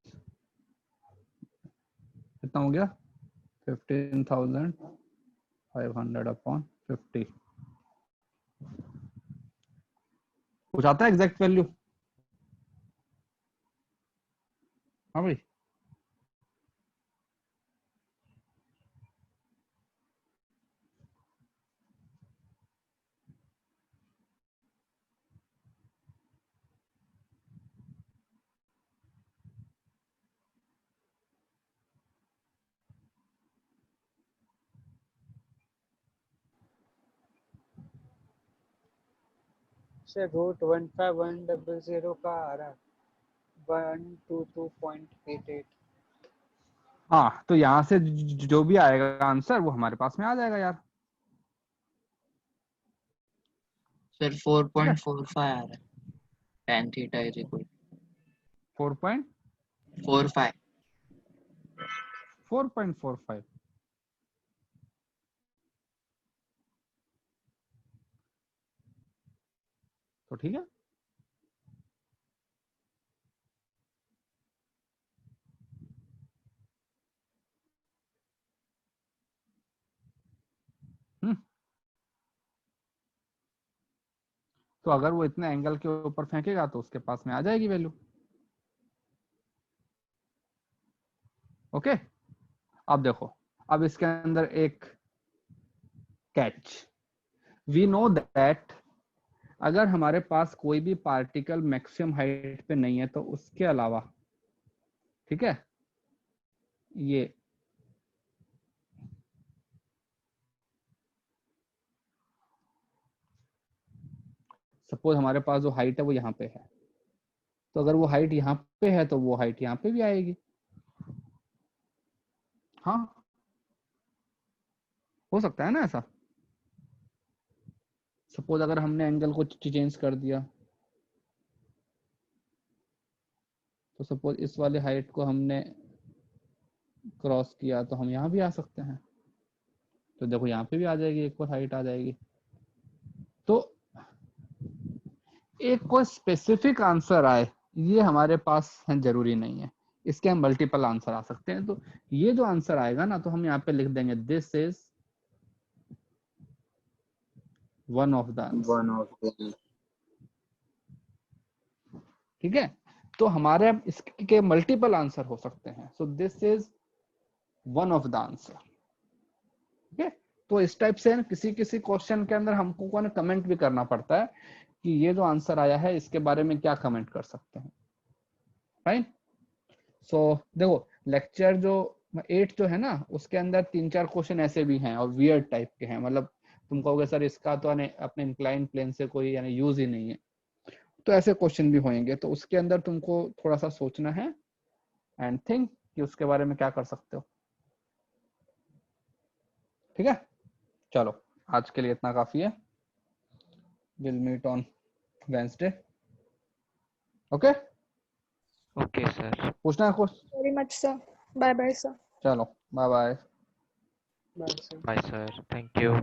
कितना हो गया? 15,500 अपॉन 50। कुछ आता है एग्जैक्ट वैल्यू? हाँ भाई, से रूट 15100 का आ रहा है 122.88। हाँ, तो यहाँ से जो भी आएगा आंसर वो हमारे पास में आ जाएगा यार। सर 4.45 आ रहा है। tan theta is equal 4.45। 45। तो ठीक है। तो अगर वो इतने एंगल के ऊपर फेंकेगा तो उसके पास में आ जाएगी वैल्यू। ओके, अब देखो, अब इसके अंदर एक कैच। वी नो दैट अगर हमारे पास कोई भी पार्टिकल मैक्सिमम हाइट पे नहीं है तो उसके अलावा, ठीक है, ये सपोज हमारे पास जो हाइट है वो यहाँ पे है, तो अगर वो हाइट यहाँ पे है तो वो हाइट यहाँ पे भी आएगी। हाँ, हो सकता है ना ऐसा। सपोज अगर हमने एंगल को चेंज कर दिया, तो सपोज इस वाले हाइट को हमने क्रॉस किया तो हम यहाँ भी आ सकते हैं, तो देखो यहाँ पे भी आ जाएगी, एक और हाइट आ जाएगी। तो एक कोई स्पेसिफिक आंसर आए ये हमारे पास है जरूरी नहीं है, इसके हम मल्टीपल आंसर आ सकते हैं। तो ये जो आंसर आएगा ना, तो हम यहाँ पे लिख देंगे this is one of the answer. ठीक है, तो हमारे इसके मल्टीपल आंसर हो सकते हैं। So this is one of the answer. ठीक है, तो इस टाइप से किसी किसी क्वेश्चन के अंदर हमको को कमेंट भी करना पड़ता है कि ये जो आंसर आया है इसके बारे में क्या कमेंट कर सकते हैं। फाइन। सो देखो लेक्चर जो 8 जो है ना, उसके अंदर 3-4 क्वेश्चन ऐसे भी हैं और वियर्ड टाइप के हैं, मतलब तुम कहोगे सर इसका तो अपने इंक्लाइन प्लेन से कोई यानी यूज ही नहीं है, तो ऐसे क्वेश्चन भी होंगे। तो उसके अंदर तुमको थोड़ा सा सोचना है एंड थिंक कि उसके बारे में क्या कर सकते हो। ठीक है, चलो आज के लिए इतना काफी है। Will meet on Wednesday. Okay okay sir. पूछना है कुछ? Very much sir. Bye bye sir. चलो bye bye. Bye sir. Bye sir, thank you.